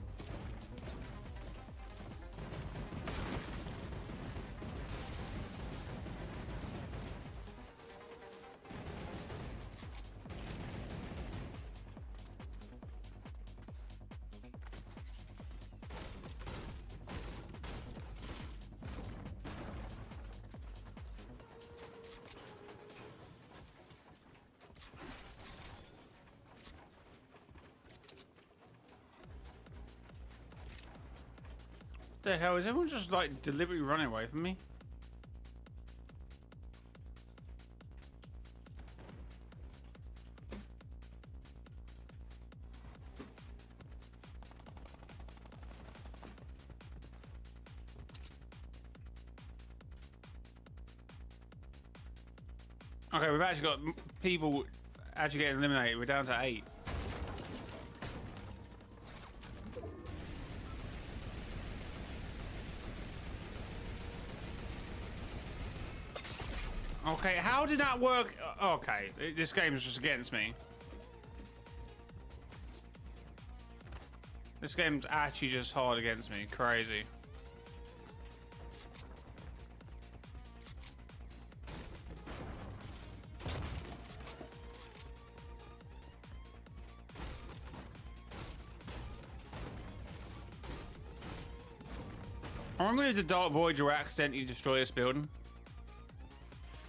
What the hell? Is everyone just like deliberately running away from me? Okay, we've actually got people actually getting eliminated. We're down to 8. Okay, how did that work? Okay, this game is just against me. This game's actually just hard against me. Crazy. I wonder if the Dark Voyager will accidentally destroy this building.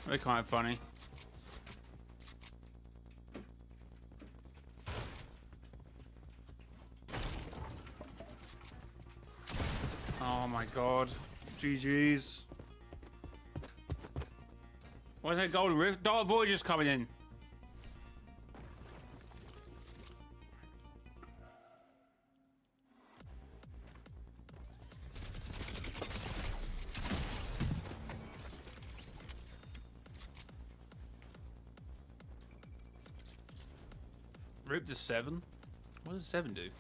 They're kind of funny. Oh my god. GG's. Where's that golden rift? Dark Voyager's coming in. Rip to 7? What does 7 do?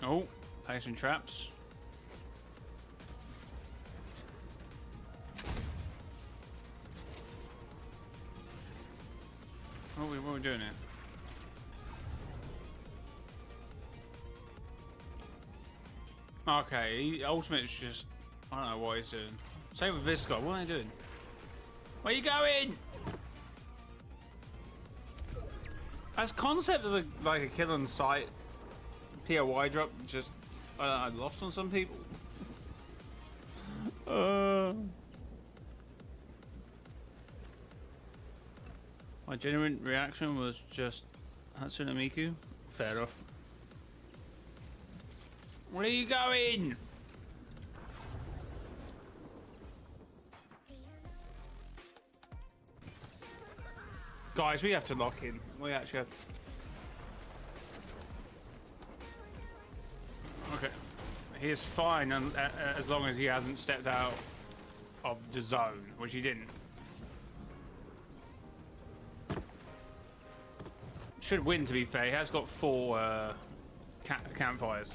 Oh, placing traps. What are we doing here? Okay, Ultimate's just... I don't know what he's doing. Same with this guy. What are they doing? Where are you going? As concept of like a kill on sight POI drop, just... I don't know, lost on some people. My genuine reaction was just Hatsune Miku. Fair enough. Where are you going? Guys, we have to lock in. We actually have... Okay. He is fine as long as he hasn't stepped out of the zone, which he didn't. Should win, to be fair. He has got 4 campfires.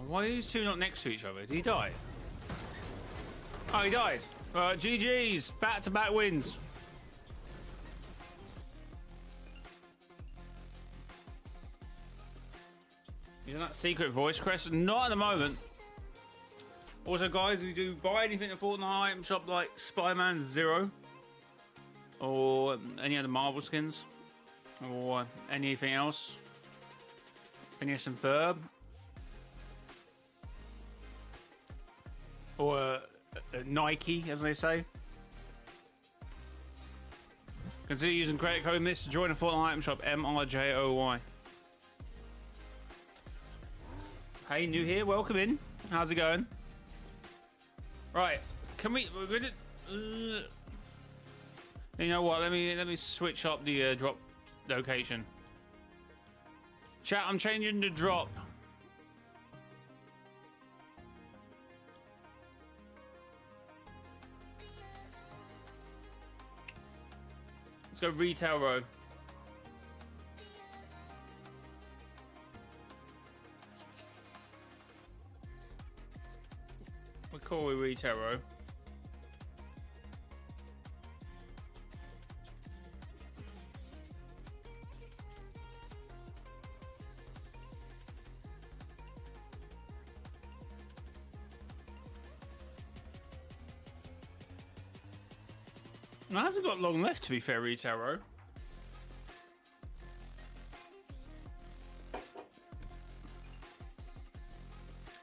Why are these two not next to each other? Did he die? Oh, he died. GG's. Back-to-back wins. Using that secret voice crest? Not at the moment. Also, guys, if you do buy anything at Fortnite item shop like Spider-Man Zero or any other Marvel skins or anything else, Phineas and Ferb or Nike, as they say, consider using credit code MISS to join a Fortnite item shop, mrjayowhy. Hey, new here, welcome in. How's it going? Right, can we? We're gonna, you know what? Let me switch up the drop location. Chat, I'm changing the drop. Let's go retail row. We'll call it retail row. Now, hasn't got long left, to be fair, retail row.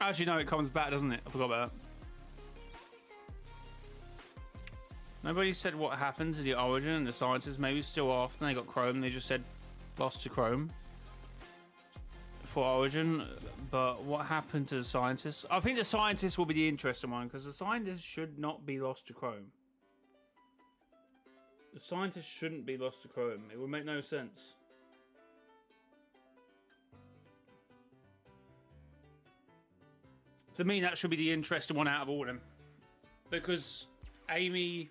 Actually, no, it comes back, doesn't it? I forgot about that. Nobody said what happened to the Origin and the scientists. Maybe still after they got Chrome. They just said lost to Chrome for Origin. But what happened to the scientists? I think the scientists will be the interesting one because the scientists should not be lost to Chrome. The scientists shouldn't be lost to Chrome. It would make no sense. To me, that should be the interesting one out of all of them. Because Amy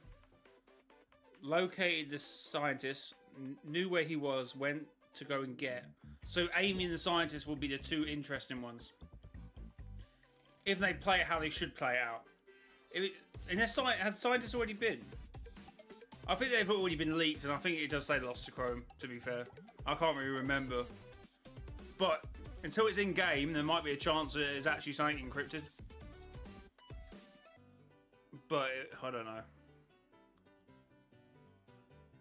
located the scientist, knew where he was, went to go and get. So Amy and the scientist will be the two interesting ones. If they play it how they should play it out. Has scientists already been? I think they've already been leaked, and I think it does say lost to Chrome, to be fair. I can't really remember. But until it's in-game, there might be a chance that it's actually something encrypted. But, I don't know.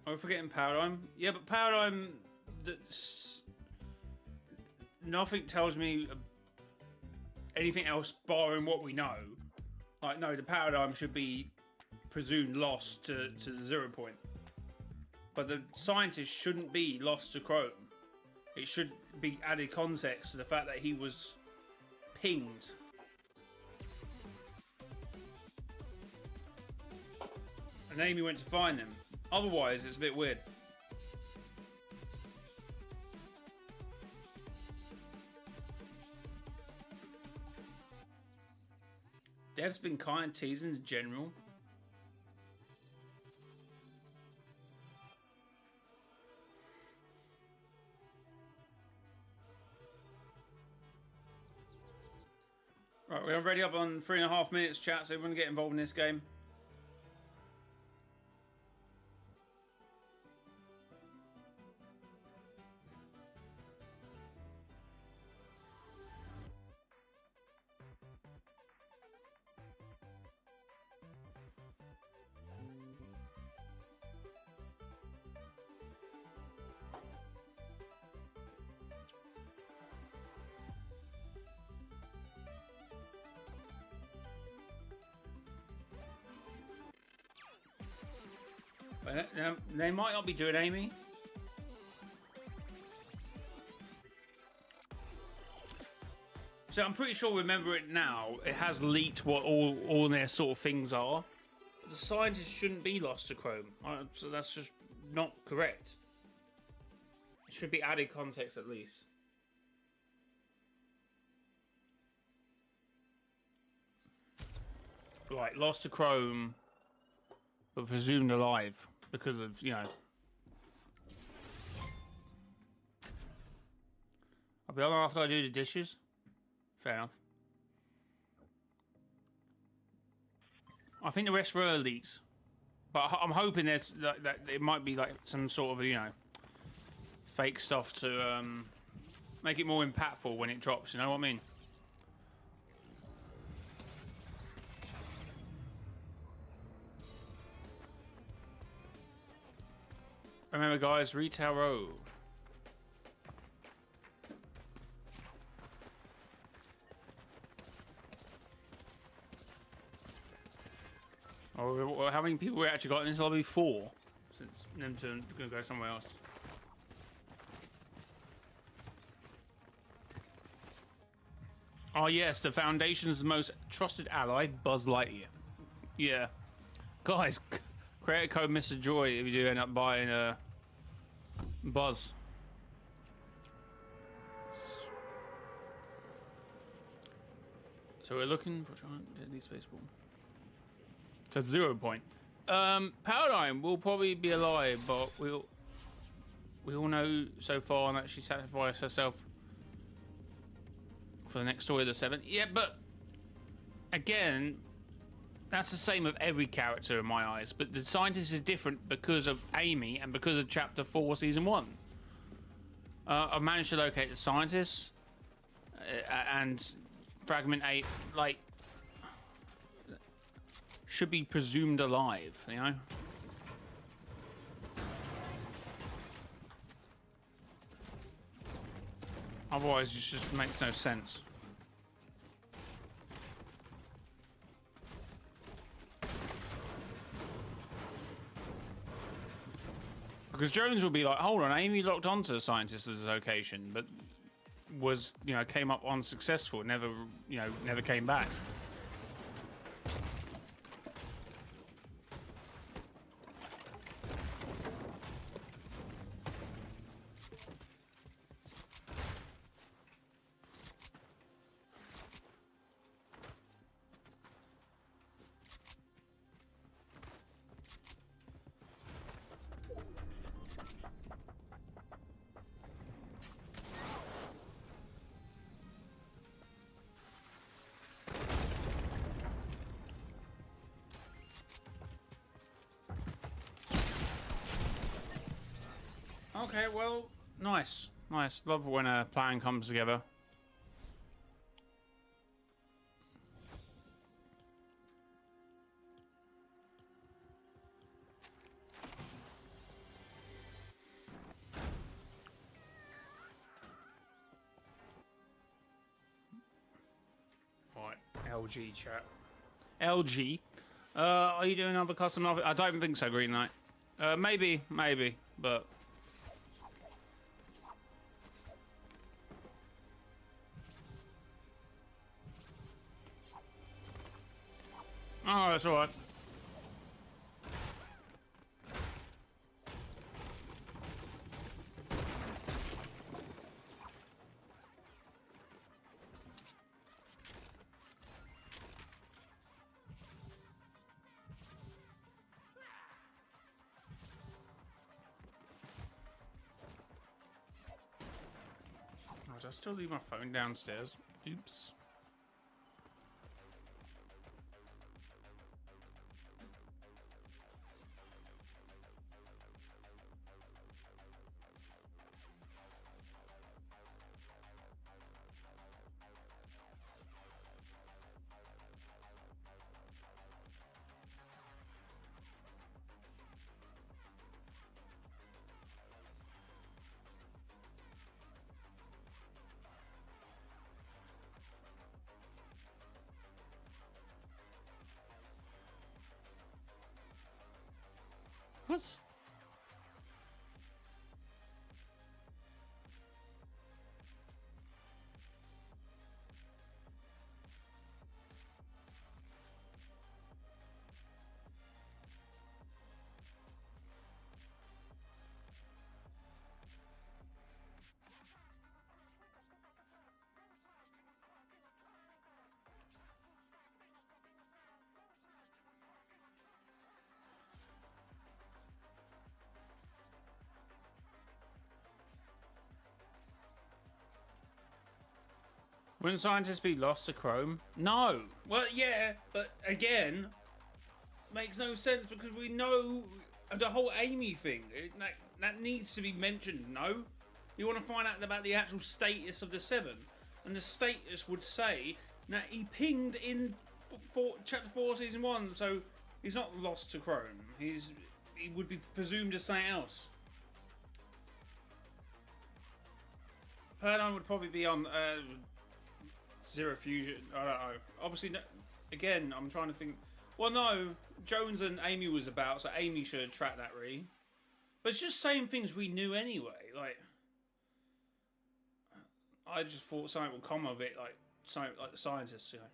Are we forgetting Paradigm? Yeah, but Paradigm... Nothing tells me anything else barring what we know. Like, no, the Paradigm should be presumed lost to the 0 point. But the scientist shouldn't be lost to Chrome. It should be added context to the fact that he was pinged. And Amy went to find him. Otherwise, it's a bit weird. Dev's been kind of teasing in general. Right, we're already up on 3.5 minutes, chat, so everyone get involved in this game. They might not be doing Amy. So I'm pretty sure, remember it now, it has leaked what all their sort of things are. The scientists shouldn't be lost to Chrome. So that's just not correct. It should be added context at least. Right, lost to Chrome, but presumed alive. Because of, you know. I'll be on after I do the dishes. Fair enough. I think the rest were leaks, but I'm hoping there's that it might be like some sort of, you know, fake stuff to make it more impactful when it drops. You know what I mean? Remember, guys, Retail Road. Oh, how many people we actually got in this lobby? 4. Since them two are going to go somewhere else. Oh yes, the Foundation's most trusted ally, Buzz Lightyear. Yeah. Guys, create a code Mr. Joy if you do end up buying a Buzz. So we're looking for giant deadly space ball. To 0 point. Paradigm will probably be alive, but we all know so far that she sacrificed herself for the next story of the 7th. Yeah, but again, that's the same of every character in my eyes. But the scientist is different because of Amy and because of Chapter 4, Season 1. I've managed to locate the scientist and Fragment 8, like, should be presumed alive, you know? Otherwise, it just makes no sense. Because Jones will be like, hold on, Amy locked onto the scientist's location, but was, you know, came up unsuccessful, never, you know, never came back. Okay, well, nice. Nice. Love when a plan comes together. Right, LG chat. LG. Are you doing another custom? I don't think so, Green Knight. Maybe, but... Oh, that's alright. Oh, did I still leave my phone downstairs? Oops. What? Wouldn't scientists be lost to Chrome? No. Well, yeah, but again, makes no sense because we know the whole Amy thing. That needs to be mentioned, no? You want to find out about the actual status of the Seven. And the status would say that he pinged in Chapter 4, Season 1, so he's not lost to Chrome. He would be presumed as something else. Paradigm would probably be on Zero Fusion. I don't know. Obviously, again, I'm trying to think. Well, no, Jones and Amy was about, so Amy should have tracked that really. But it's just saying things we knew anyway. Like, I just thought something would come of it, like something like the scientists, you know.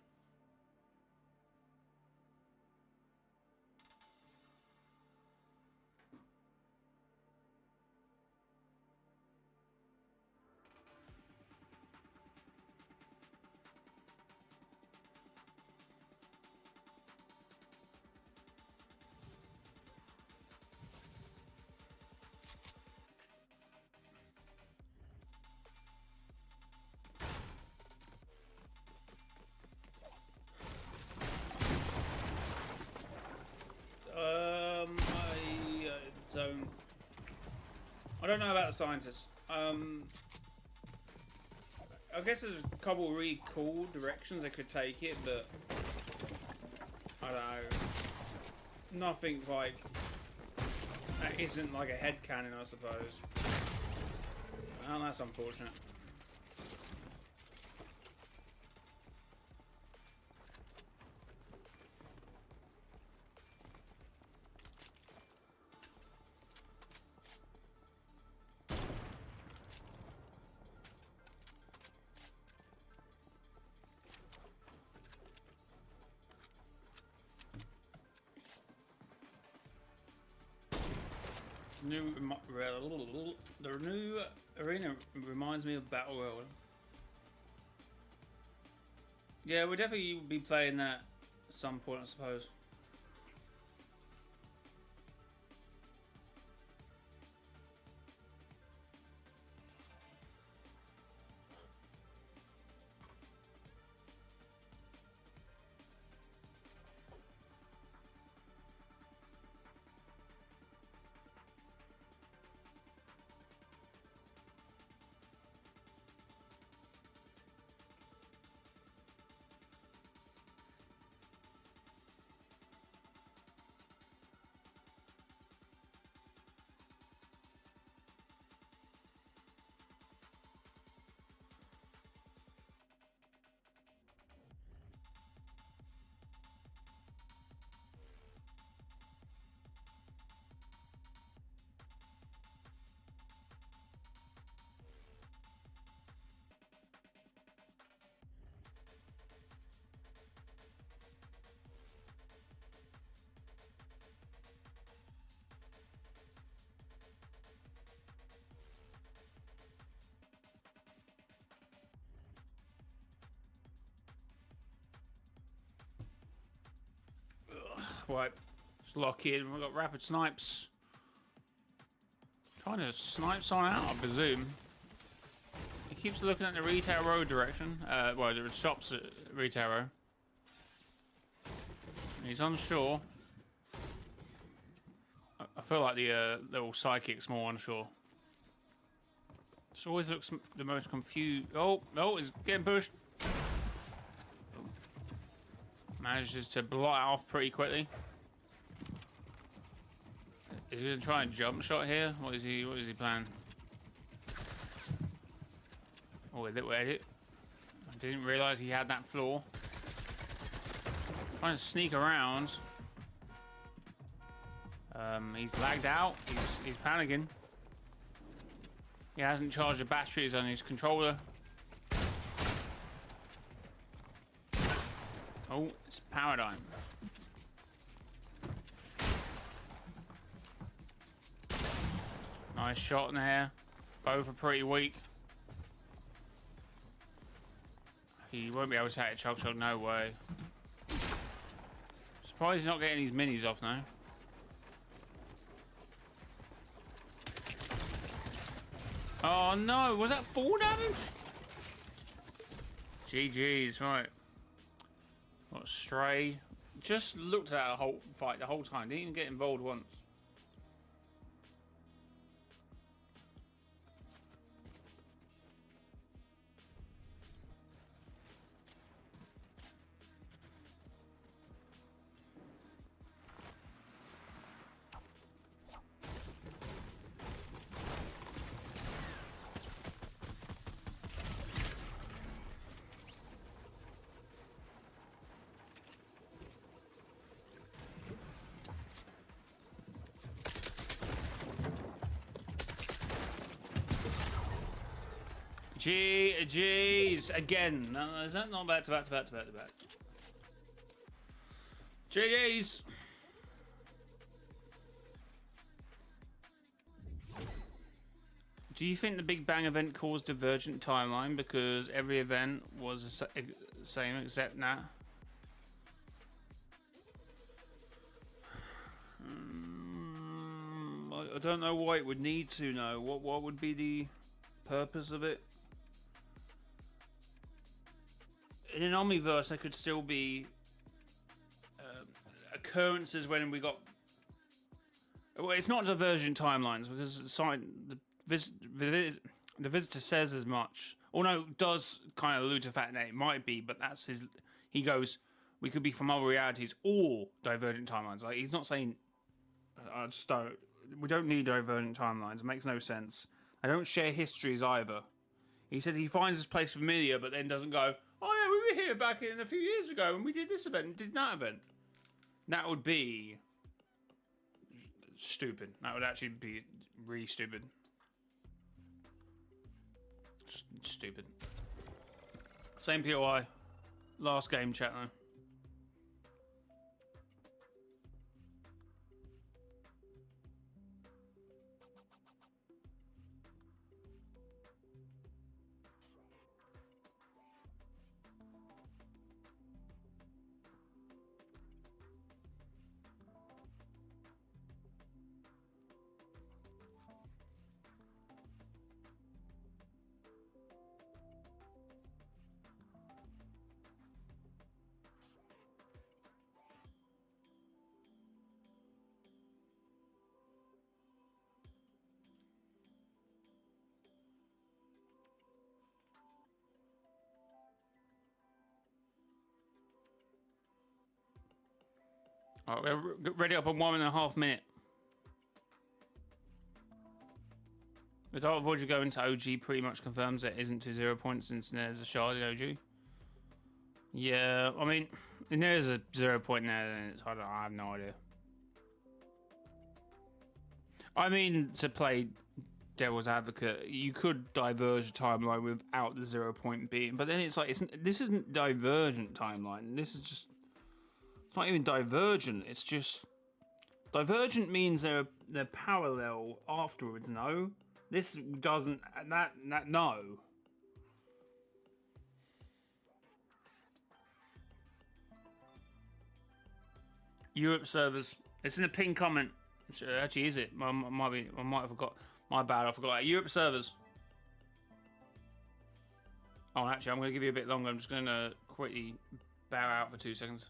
I don't know about the scientists. I guess there's a couple of really cool directions they could take it, but I don't know. Nothing like that isn't like a headcanon, I suppose. Well, that's unfortunate. The new arena reminds me of Battle World. Yeah, we'll definitely be playing that at some point, I suppose. Right, let's lock in. We've got rapid snipes. Trying to snipe someone out, I presume. He keeps looking at the Retail Row direction. Well, the shops at Retail Row. He's unsure. I feel like the little psychic's more unsure. This always looks the most confused. Oh, he's getting pushed. Manages to blot it off pretty quickly. Is he gonna try and jump shot here? What is he planning? Oh, a little edit. I didn't realise he had that floor. Trying to sneak around. He's lagged out. He's panicking. He hasn't charged the batteries on his controller. Oh, it's Paradigm. Nice shot in there. Both are pretty weak. He won't be able to take a chug shot, no way. Surprised he's not getting his minis off now. Oh no, was that 4 damage? GG's, right. Got Stray Just looked at that whole fight the whole time. Didn't even get involved once. Jeez, again. No, is that not back to back to back to back to back? Jeez. Do you think the Big Bang event caused divergent timeline because every event was the same except now? I don't know why it would need to know. What would be the purpose of it? In an Omniverse, there could still be occurrences when we got. Well, it's not divergent timelines because the visitor says as much. Or no, does kind of allude to the fact that it might be, but that's his. He goes, we could be from other realities or divergent timelines. Like he's not saying. I just don't. We don't need divergent timelines. It makes no sense. I don't share histories either. He said he finds this place familiar, but then doesn't go, oh yeah, we were here back in a few years ago and we did this event and did that event. That would be stupid. That would actually be really stupid. Just stupid. Same POI. Last game chat though. Alright, we're ready up on 1.5 minutes. The Dark Voyager going to OG pretty much confirms it isn't to 0 points since there's a shard in OG. Yeah, I mean, if there's a 0 point there, then it's, I have no idea. I mean, to play devil's advocate, you could diverge a timeline without the 0 point being, but then it's like, this isn't divergent timeline. This is just, it's not even divergent. It's just, divergent means they're parallel afterwards, no? This doesn't, that no. Europe servers. It's in a pin comment. Actually, is it? I might have forgot. My bad. I forgot. Europe servers. Oh, actually, I'm going to give you a bit longer. I'm just going to quickly bow out for 2 seconds.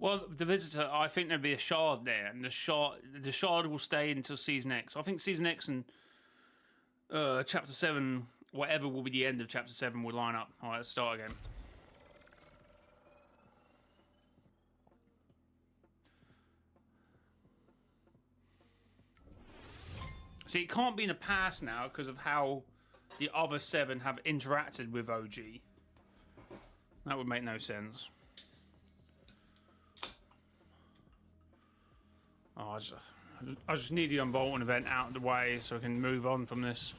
Well, the visitor, I think there'd be a shard there, and the shard will stay until season X. I think season X and chapter 7 whatever will be the end of chapter 7 will line up. Alright, let's start again. See, it can't be in the past now because of how the other 7 have interacted with OG. That would make no sense. Oh, I just need the unvaulting event out of the way so I can move on from this.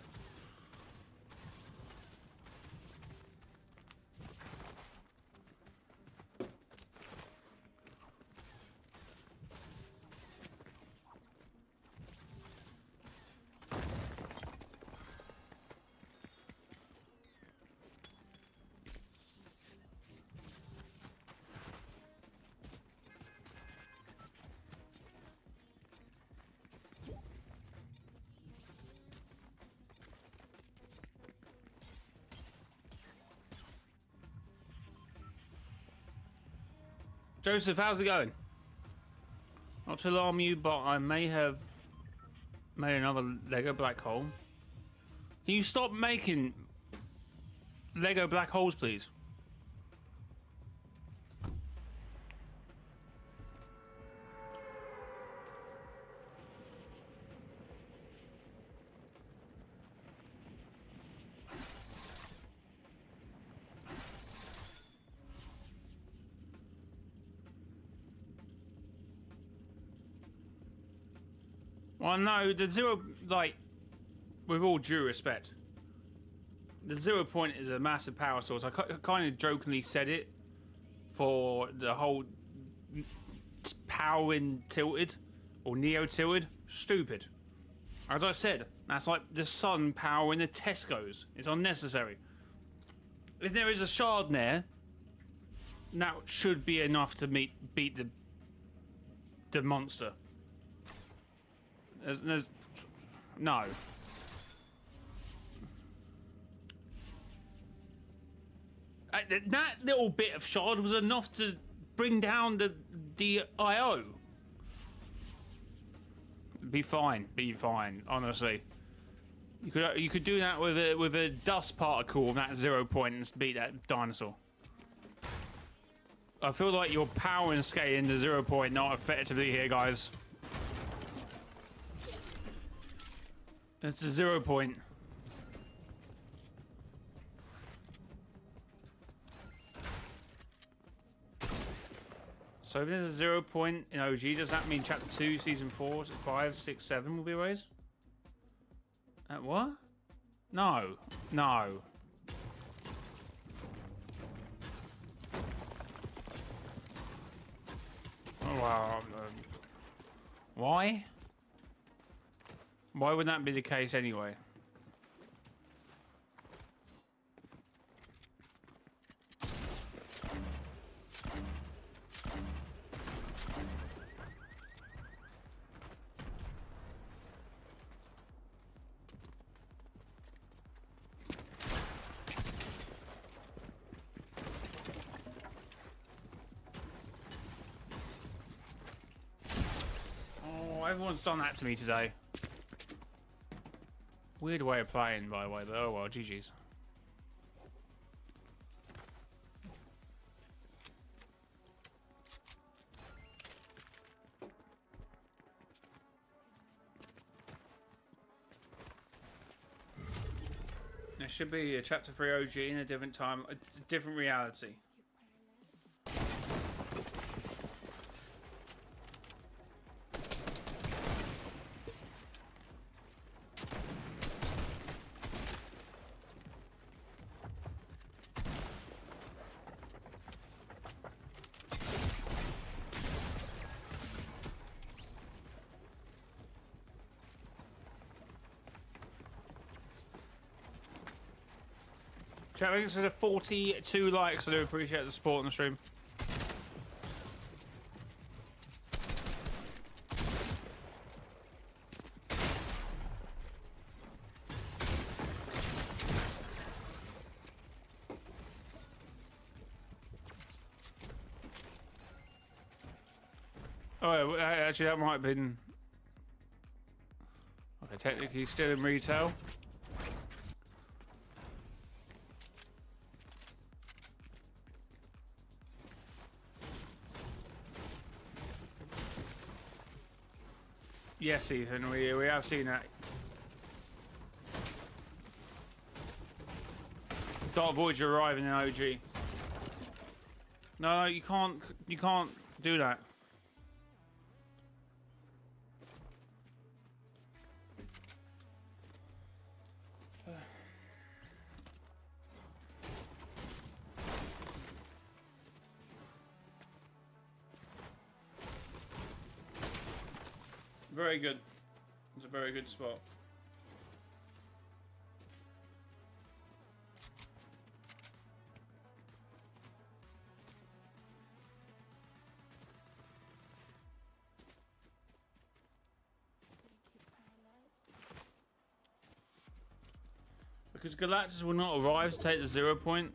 Joseph, how's it going? Not to alarm you, but I may have made another Lego black hole. Can you stop making Lego black holes, please? Well, no, the 0, like, with all due respect, the 0 point is a massive power source. I kind of jokingly said it for the whole powering tilted or neo tilted. Stupid. As I said, that's like the sun powering the Tesco's. It's unnecessary. If there is a shard there, that should be enough to beat the monster. There's no. That little bit of shard was enough to bring down the IO. Be fine, honestly. You could do that with a dust particle on that 0 point and beat that dinosaur. I feel like you're powering scaling the 0 point not effectively here, guys. That's the 0 point. So if there's a 0 point in OG, does that mean chapter 2, season 4, 5, 6, 7 will be raised? What? No. No. Oh, wow. Why? Why would that be the case anyway? Oh, everyone's done that to me today. Weird way of playing, by the way, but oh well, GG's. There should be a chapter 3 OG in a different time, a different reality. Chat, thanks for the 42 likes. I do appreciate the support on the stream. Oh, actually, that might have been... Okay, technically still in retail. Yes, Ethan, we have seen that. Dark Voyager arriving in OG. No, you can't do that. Very good. It's a very good spot. Because Galactus will not arrive to take the 0 point.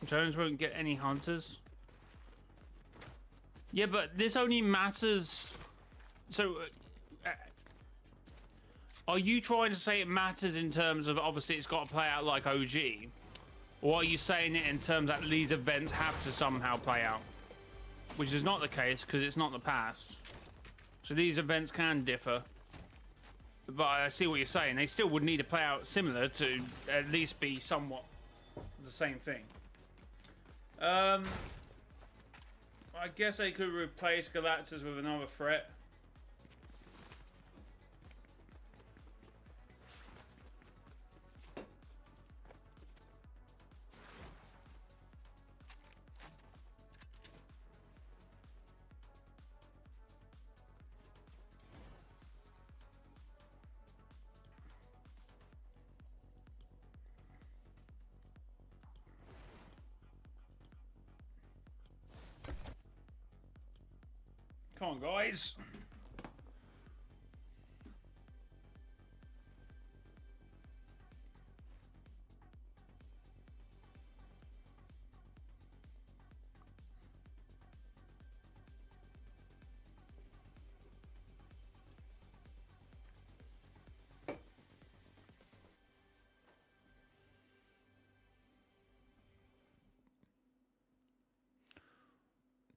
Jones won't get any hunters. Yeah, but this only matters. So, are you trying to say it matters in terms of obviously it's got to play out like OG? Or are you saying it in terms that these events have to somehow play out? Which is not the case because it's not the past. So these events can differ. But I see what you're saying. They still would need to play out similar to at least be somewhat the same thing. I guess they could replace Galactus with another threat. Come on, guys.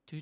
Do.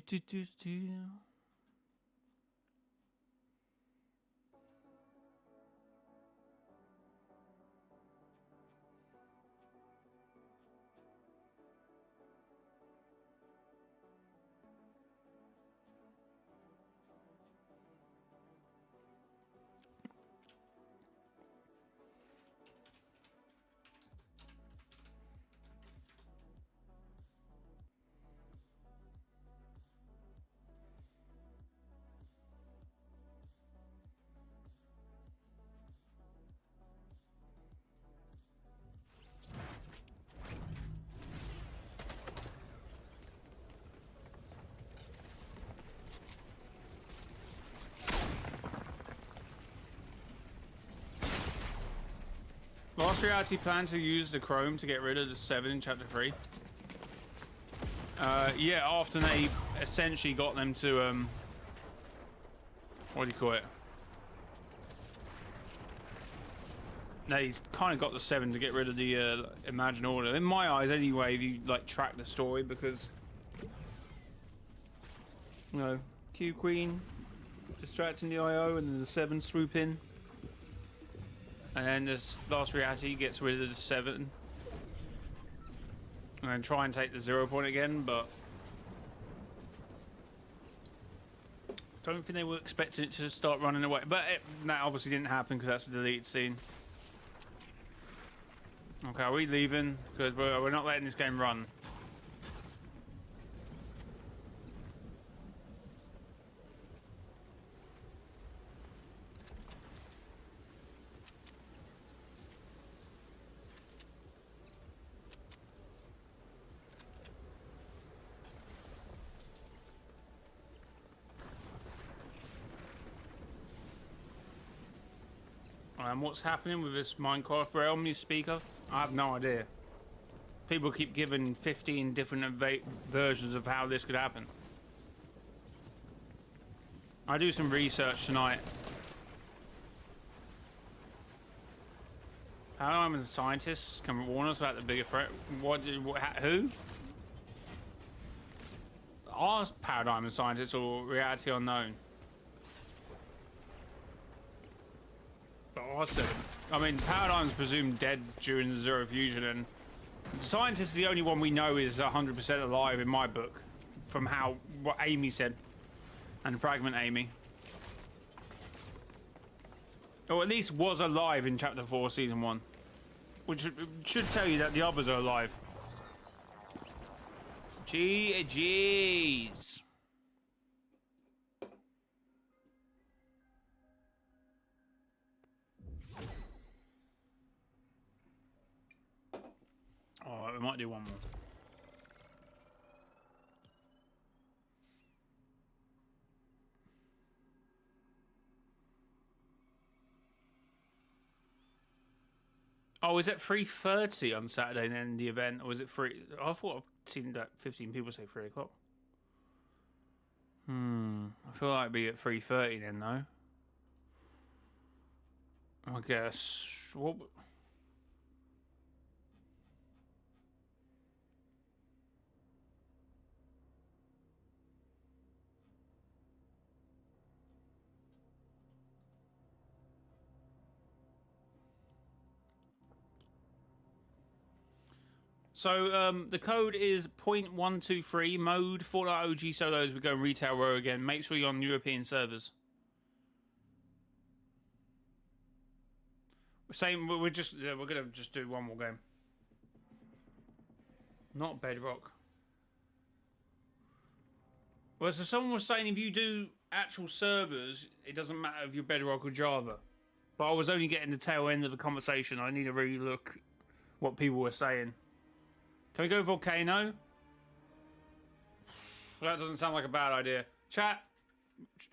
Last Reality planned to use the Chrome to get rid of the 7 in Chapter 3. Yeah, after they essentially got them to, what do you call it? They kind of got the 7 to get rid of the Imagine Order. In my eyes, anyway, if you, like, track the story, because, you know, Q Queen distracting the IO and then the 7 swoop in. And then this Last Reality gets rid of the 7. And then try and take the 0 point again, but don't think they were expecting it to start running away. But that obviously didn't happen because that's a deleted scene. Okay, are we leaving? Because we're not letting this game run. And what's happening with this Minecraft realm you speak of? I have no idea. People keep giving 15 different versions of how this could happen. I do some research tonight. Paradigm and scientists can warn us about the bigger threat. Who? Are Paradigm and scientists or Reality Unknown? Awesome. I mean, Paradigm's presumed dead during the Zero Fusion, and Scientist is the only one we know is 100% alive in my book, from what Amy said, and Fragment Amy. Or at least was alive in Chapter 4, Season 1. Which should tell you that the others are alive. Jeez. Oh, we might do one more. Oh, is it 3:30 on Saturday then the event, or was it 3? I thought I've seen that 15 people say 3 o'clock. I feel like it'd be at 3:30 then, though. I guess. What? So the code is 0.123 mode Fortnite OG solos. We're going retail row again. Make sure you're on European servers. We're gonna just do one more game. Not Bedrock. Well, so someone was saying if you do actual servers, it doesn't matter if you're Bedrock or Java. But I was only getting the tail end of the conversation. I need to really look what people were saying. Can we go Volcano? Well, that doesn't sound like a bad idea. Chat,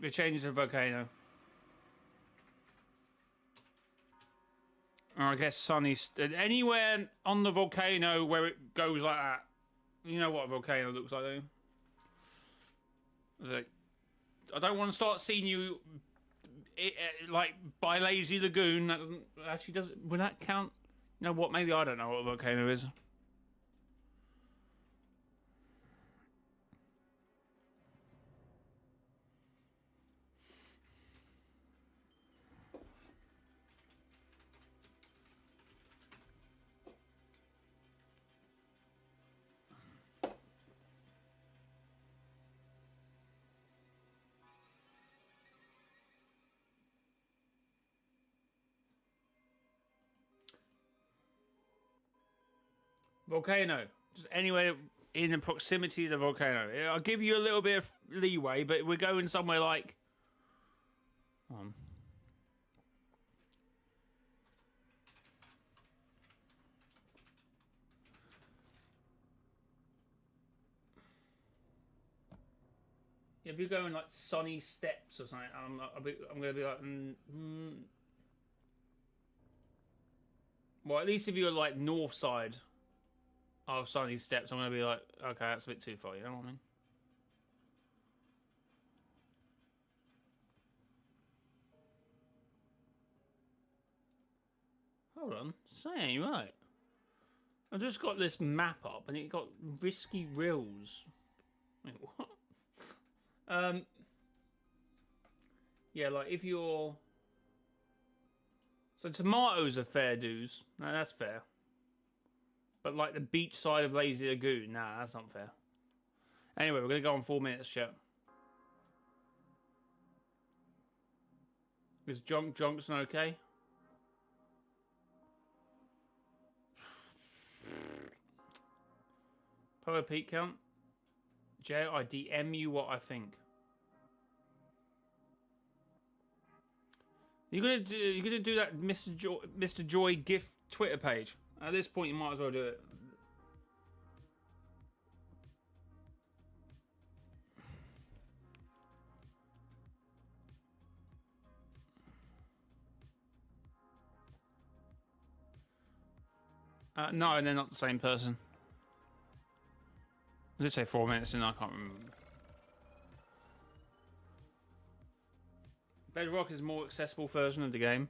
we're changing to Volcano. Or I guess Sunny. Anywhere on the volcano where it goes like that. You know what a volcano looks like, though? Like, I don't want to start seeing you like by Lazy Lagoon. That doesn't. Would that count? You know what? Maybe I don't know what a volcano is. Volcano. Just anywhere in the proximity of the volcano. I'll give you a little bit of leeway, but we're going somewhere like... If you're going like Sunny Steps or something, I'm going to be like... Well, at least if you're like north side of Sunny Steps, I'm going to be like, okay, that's a bit too far, you know what I mean? Hold on, saying right. I just got this map up and it got Risky Rills. Wait, what? Yeah, like if you're... So tomatoes are fair dues. No, that's fair. But like the beach side of Lazy Lagoon, nah, that's not fair. Anyway, we're going to go on 4 minutes, chat. Is Johnson okay? Power peak count? Jay, I DM you what I think. You're gonna do that Mr. Joy gift Twitter page. At this point, you might as well do it. No, they're not the same person. I did say 4 minutes, and I can't remember. Bedrock is a more accessible version of the game.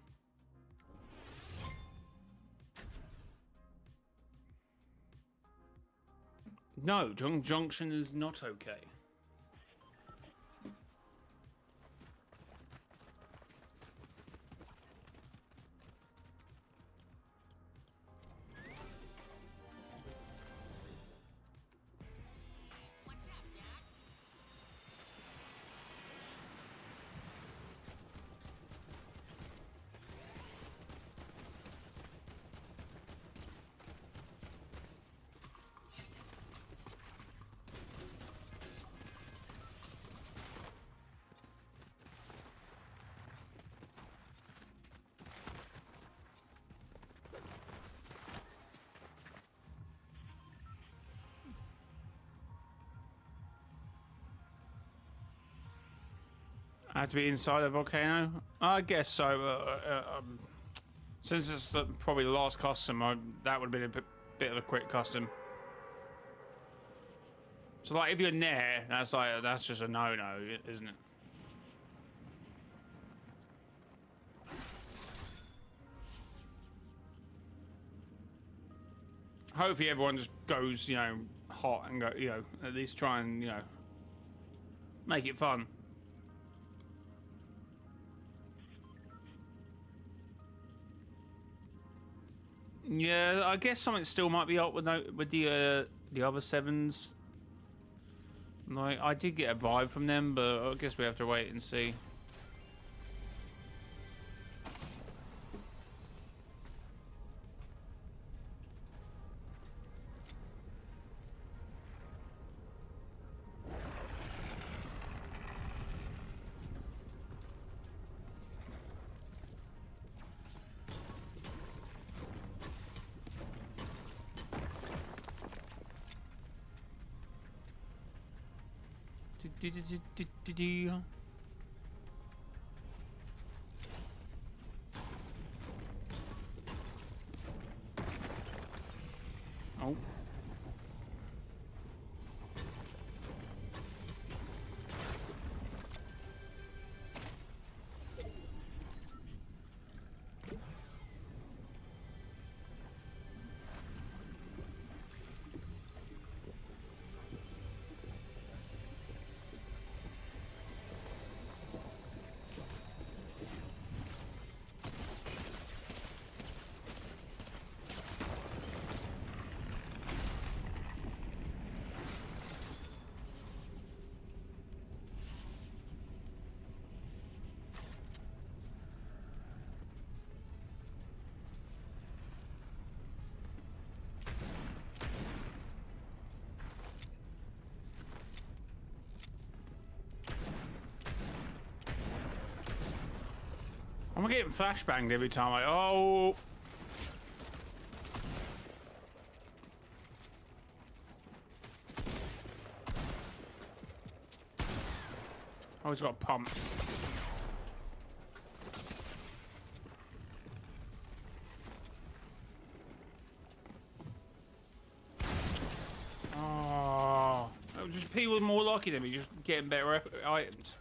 No, Junction is not okay. I have to be inside a volcano? I guess so. Since it's probably the last custom, that would have been a bit of a quick custom. So, like, if you're near, that's just a no-no, isn't it? Hopefully everyone just goes, you know, hot and go, you know, at least try and, you know, make it fun. Yeah, I guess something still might be up with the other sevens. Like, I did get a vibe from them, but I guess we have to wait and see. Oh. I'm getting flashbanged every time oh. Oh, he's got pumped. Oh, just people more lucky than me, just getting better items.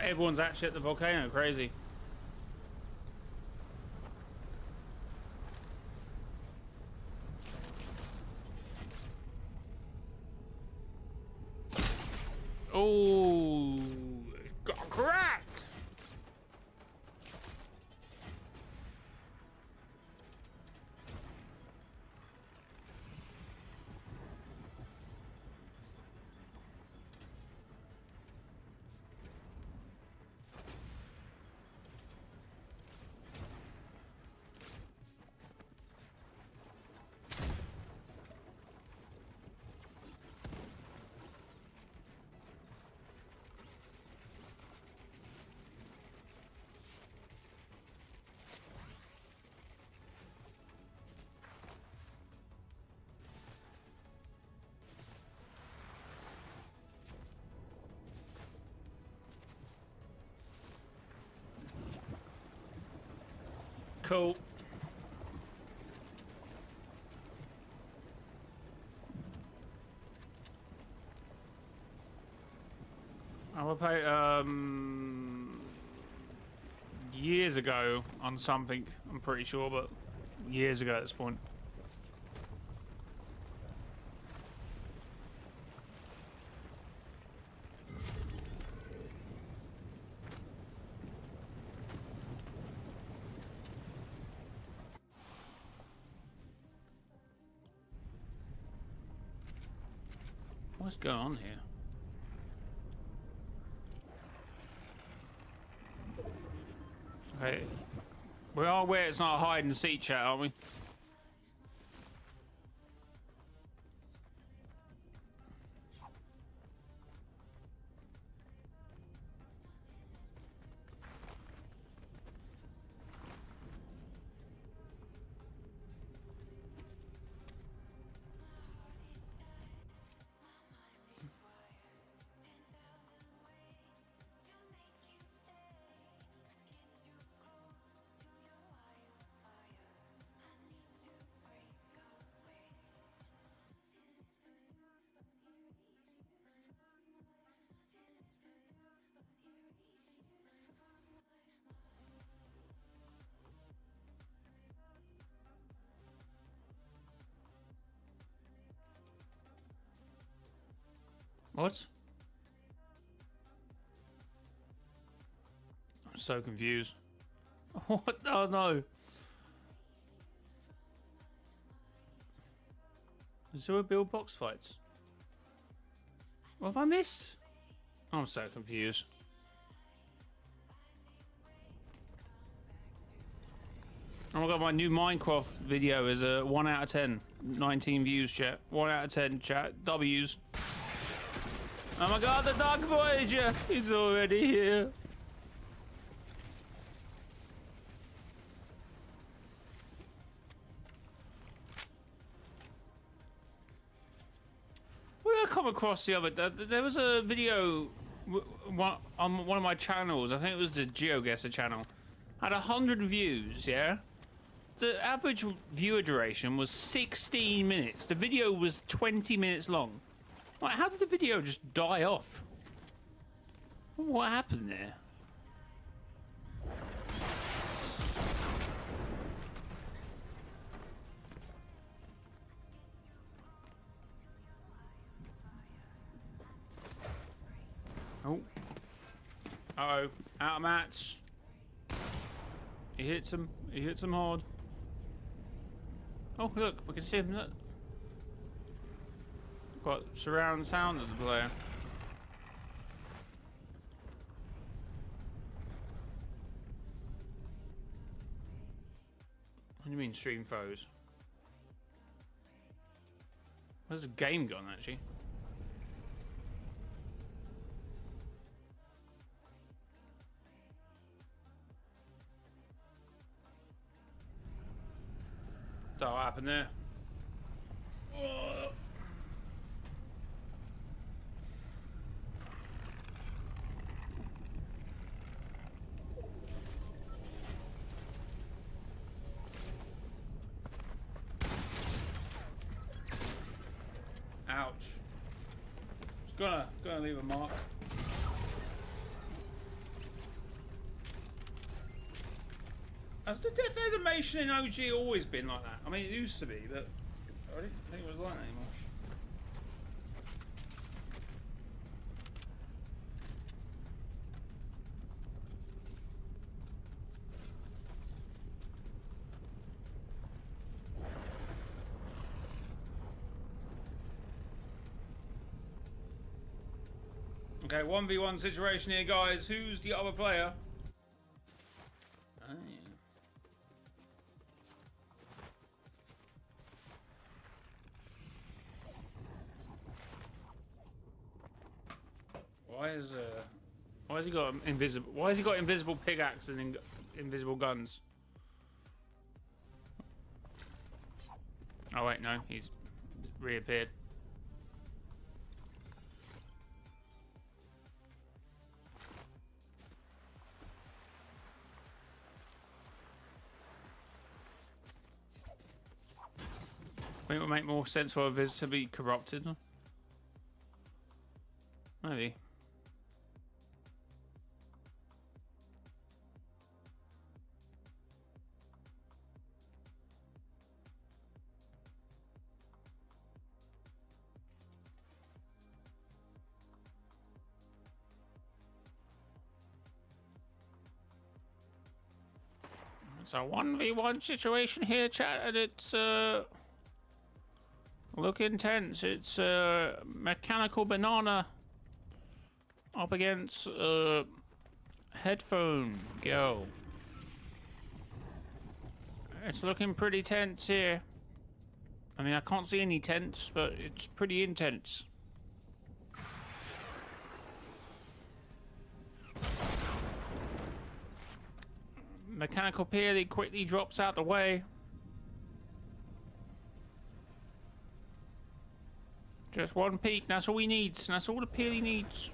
Everyone's actually at the volcano, crazy. Oh, got cracked. Cool. I will play years ago on something, I'm pretty sure, but years ago at this point. What's going on here? Okay. We are where it's not a hide and seek chat, aren't we? What? I'm so confused. What? Oh no. Is there a build box fights? What have I missed? I'm so confused. Oh my god, my new Minecraft video is a 1 out of 10. 19 views, chat. 1 out of 10, chat. W's. Oh my god, the Dark Voyager! He's already here. What did I come across the other day? There was a video on one of my channels. I think it was the GeoGuessr channel. Had 100 views, yeah? The average viewer duration was 16 minutes. The video was 20 minutes long. Like, how did the video just die off? What happened there? Oh. Uh-oh. Out of mats. He hits him. He hits him hard. Oh, look. We can see him. Look. Got surround sound of the player. What do you mean stream foes? Where's the game gone, actually? Don't know what happened there. Oh. Ouch. It's gonna leave a mark. Has the death animation in OG always been like that? I mean, it used to be, but I didn't think it was like that anymore. Okay, 1v1 situation here, guys. Who's the other player? Oh, yeah. Why has he got invisible? Why has he got invisible pickaxe and invisible guns? Oh wait, no, he's reappeared. I think it would make more sense for a visitor to be corrupted. Maybe. It's a 1v1 situation here, chat, and it's look intense. It's mechanical banana up against headphone girl. It's looking pretty tense here. I mean, I can't see any tents, but it's pretty intense. Mechanical Peely quickly drops out the way. Just one peek, that's all he needs. That's all the Peely needs.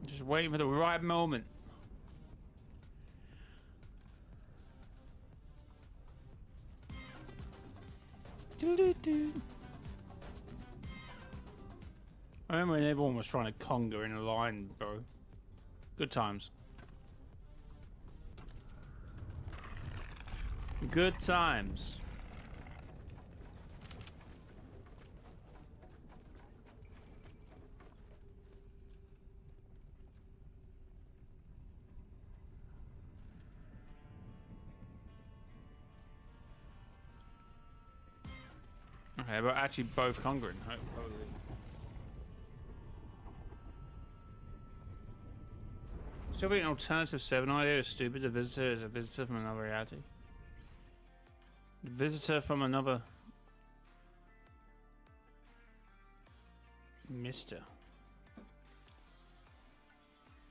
Just waiting for the right moment. I remember when everyone was trying to conga in a line, bro. Good times. Good times. Okay, but actually both conquering, hopefully. Still being an alternative 7 idea is stupid. The visitor is a visitor from another reality. The visitor from another... Mister.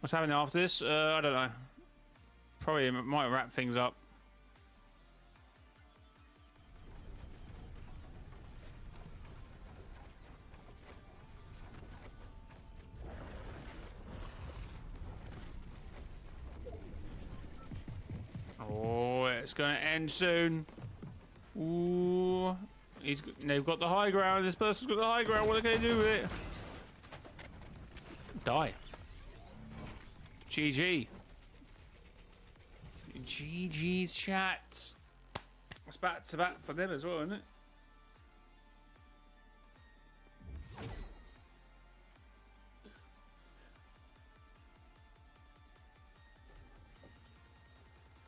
What's happening after this? I don't know. Probably might wrap things up. Oh, it's gonna end soon. Ooh, they've got the high ground. This person's got the high ground. What are they gonna do with it? Die. GG. GG's chat. It's back to back for them as well, isn't it?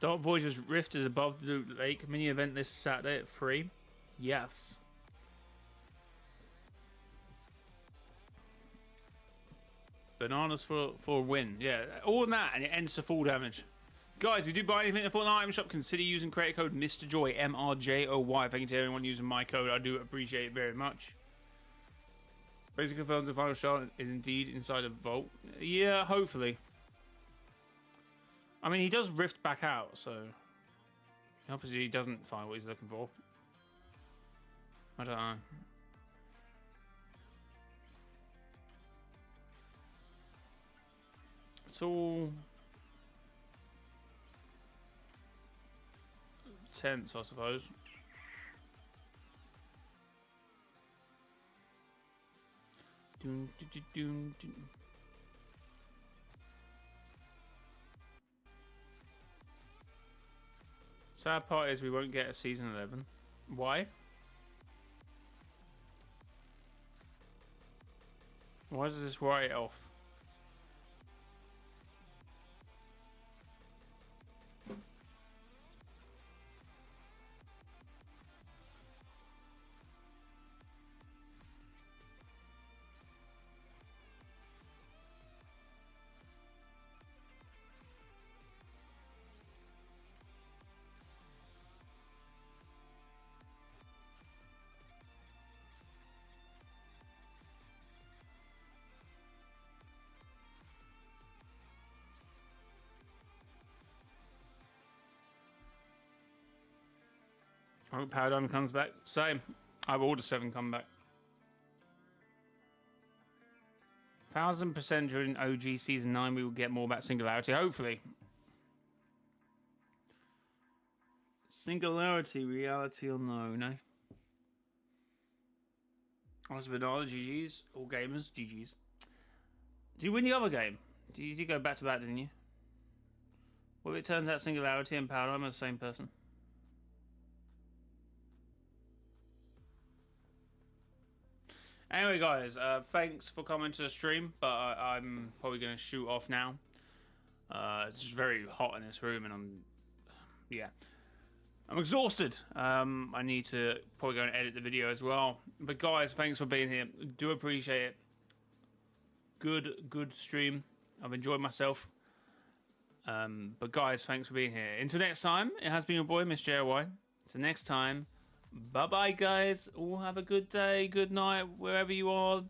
Dark Voyager's Rift is above the lake. Mini event this Saturday at 3. Yes. Bananas for a win. Yeah, all that, and it ends to full damage. Guys, if you do buy anything in the Fortnite item shop, consider using creator code mrjayowhy, mrjayowhy. Thank you to everyone using my code. I do appreciate it very much. Basically confirms the final shard is indeed inside a vault. Yeah, hopefully. I mean, he does rift back out, so obviously he doesn't find what he's looking for. I don't know. It's all tense, I suppose. Dun, dun, dun, dun, dun. Sad part is we won't get a season 11. Why? Why does this write it off? I hope Paradigm comes back. Same. I have ordered 7 come back. 1000% during OG Season 9 we will get more about Singularity, hopefully. Singularity, reality or no, no? Banana, GG's. All gamers, GG's. Did you win the other game? You did go back to back, didn't you? Well, it turns out Singularity and Paradigm are the same person. Anyway, guys, thanks for coming to the stream, but I'm probably going to shoot off now. It's just very hot in this room, and I'm exhausted. I need to probably go and edit the video as well. But guys, thanks for being here. Do appreciate it. Good stream. I've enjoyed myself. But guys, thanks for being here. Until next time, it has been your boy, mrjayowhy. Until next time. Bye-bye, guys. All have a good day, good night, wherever you are.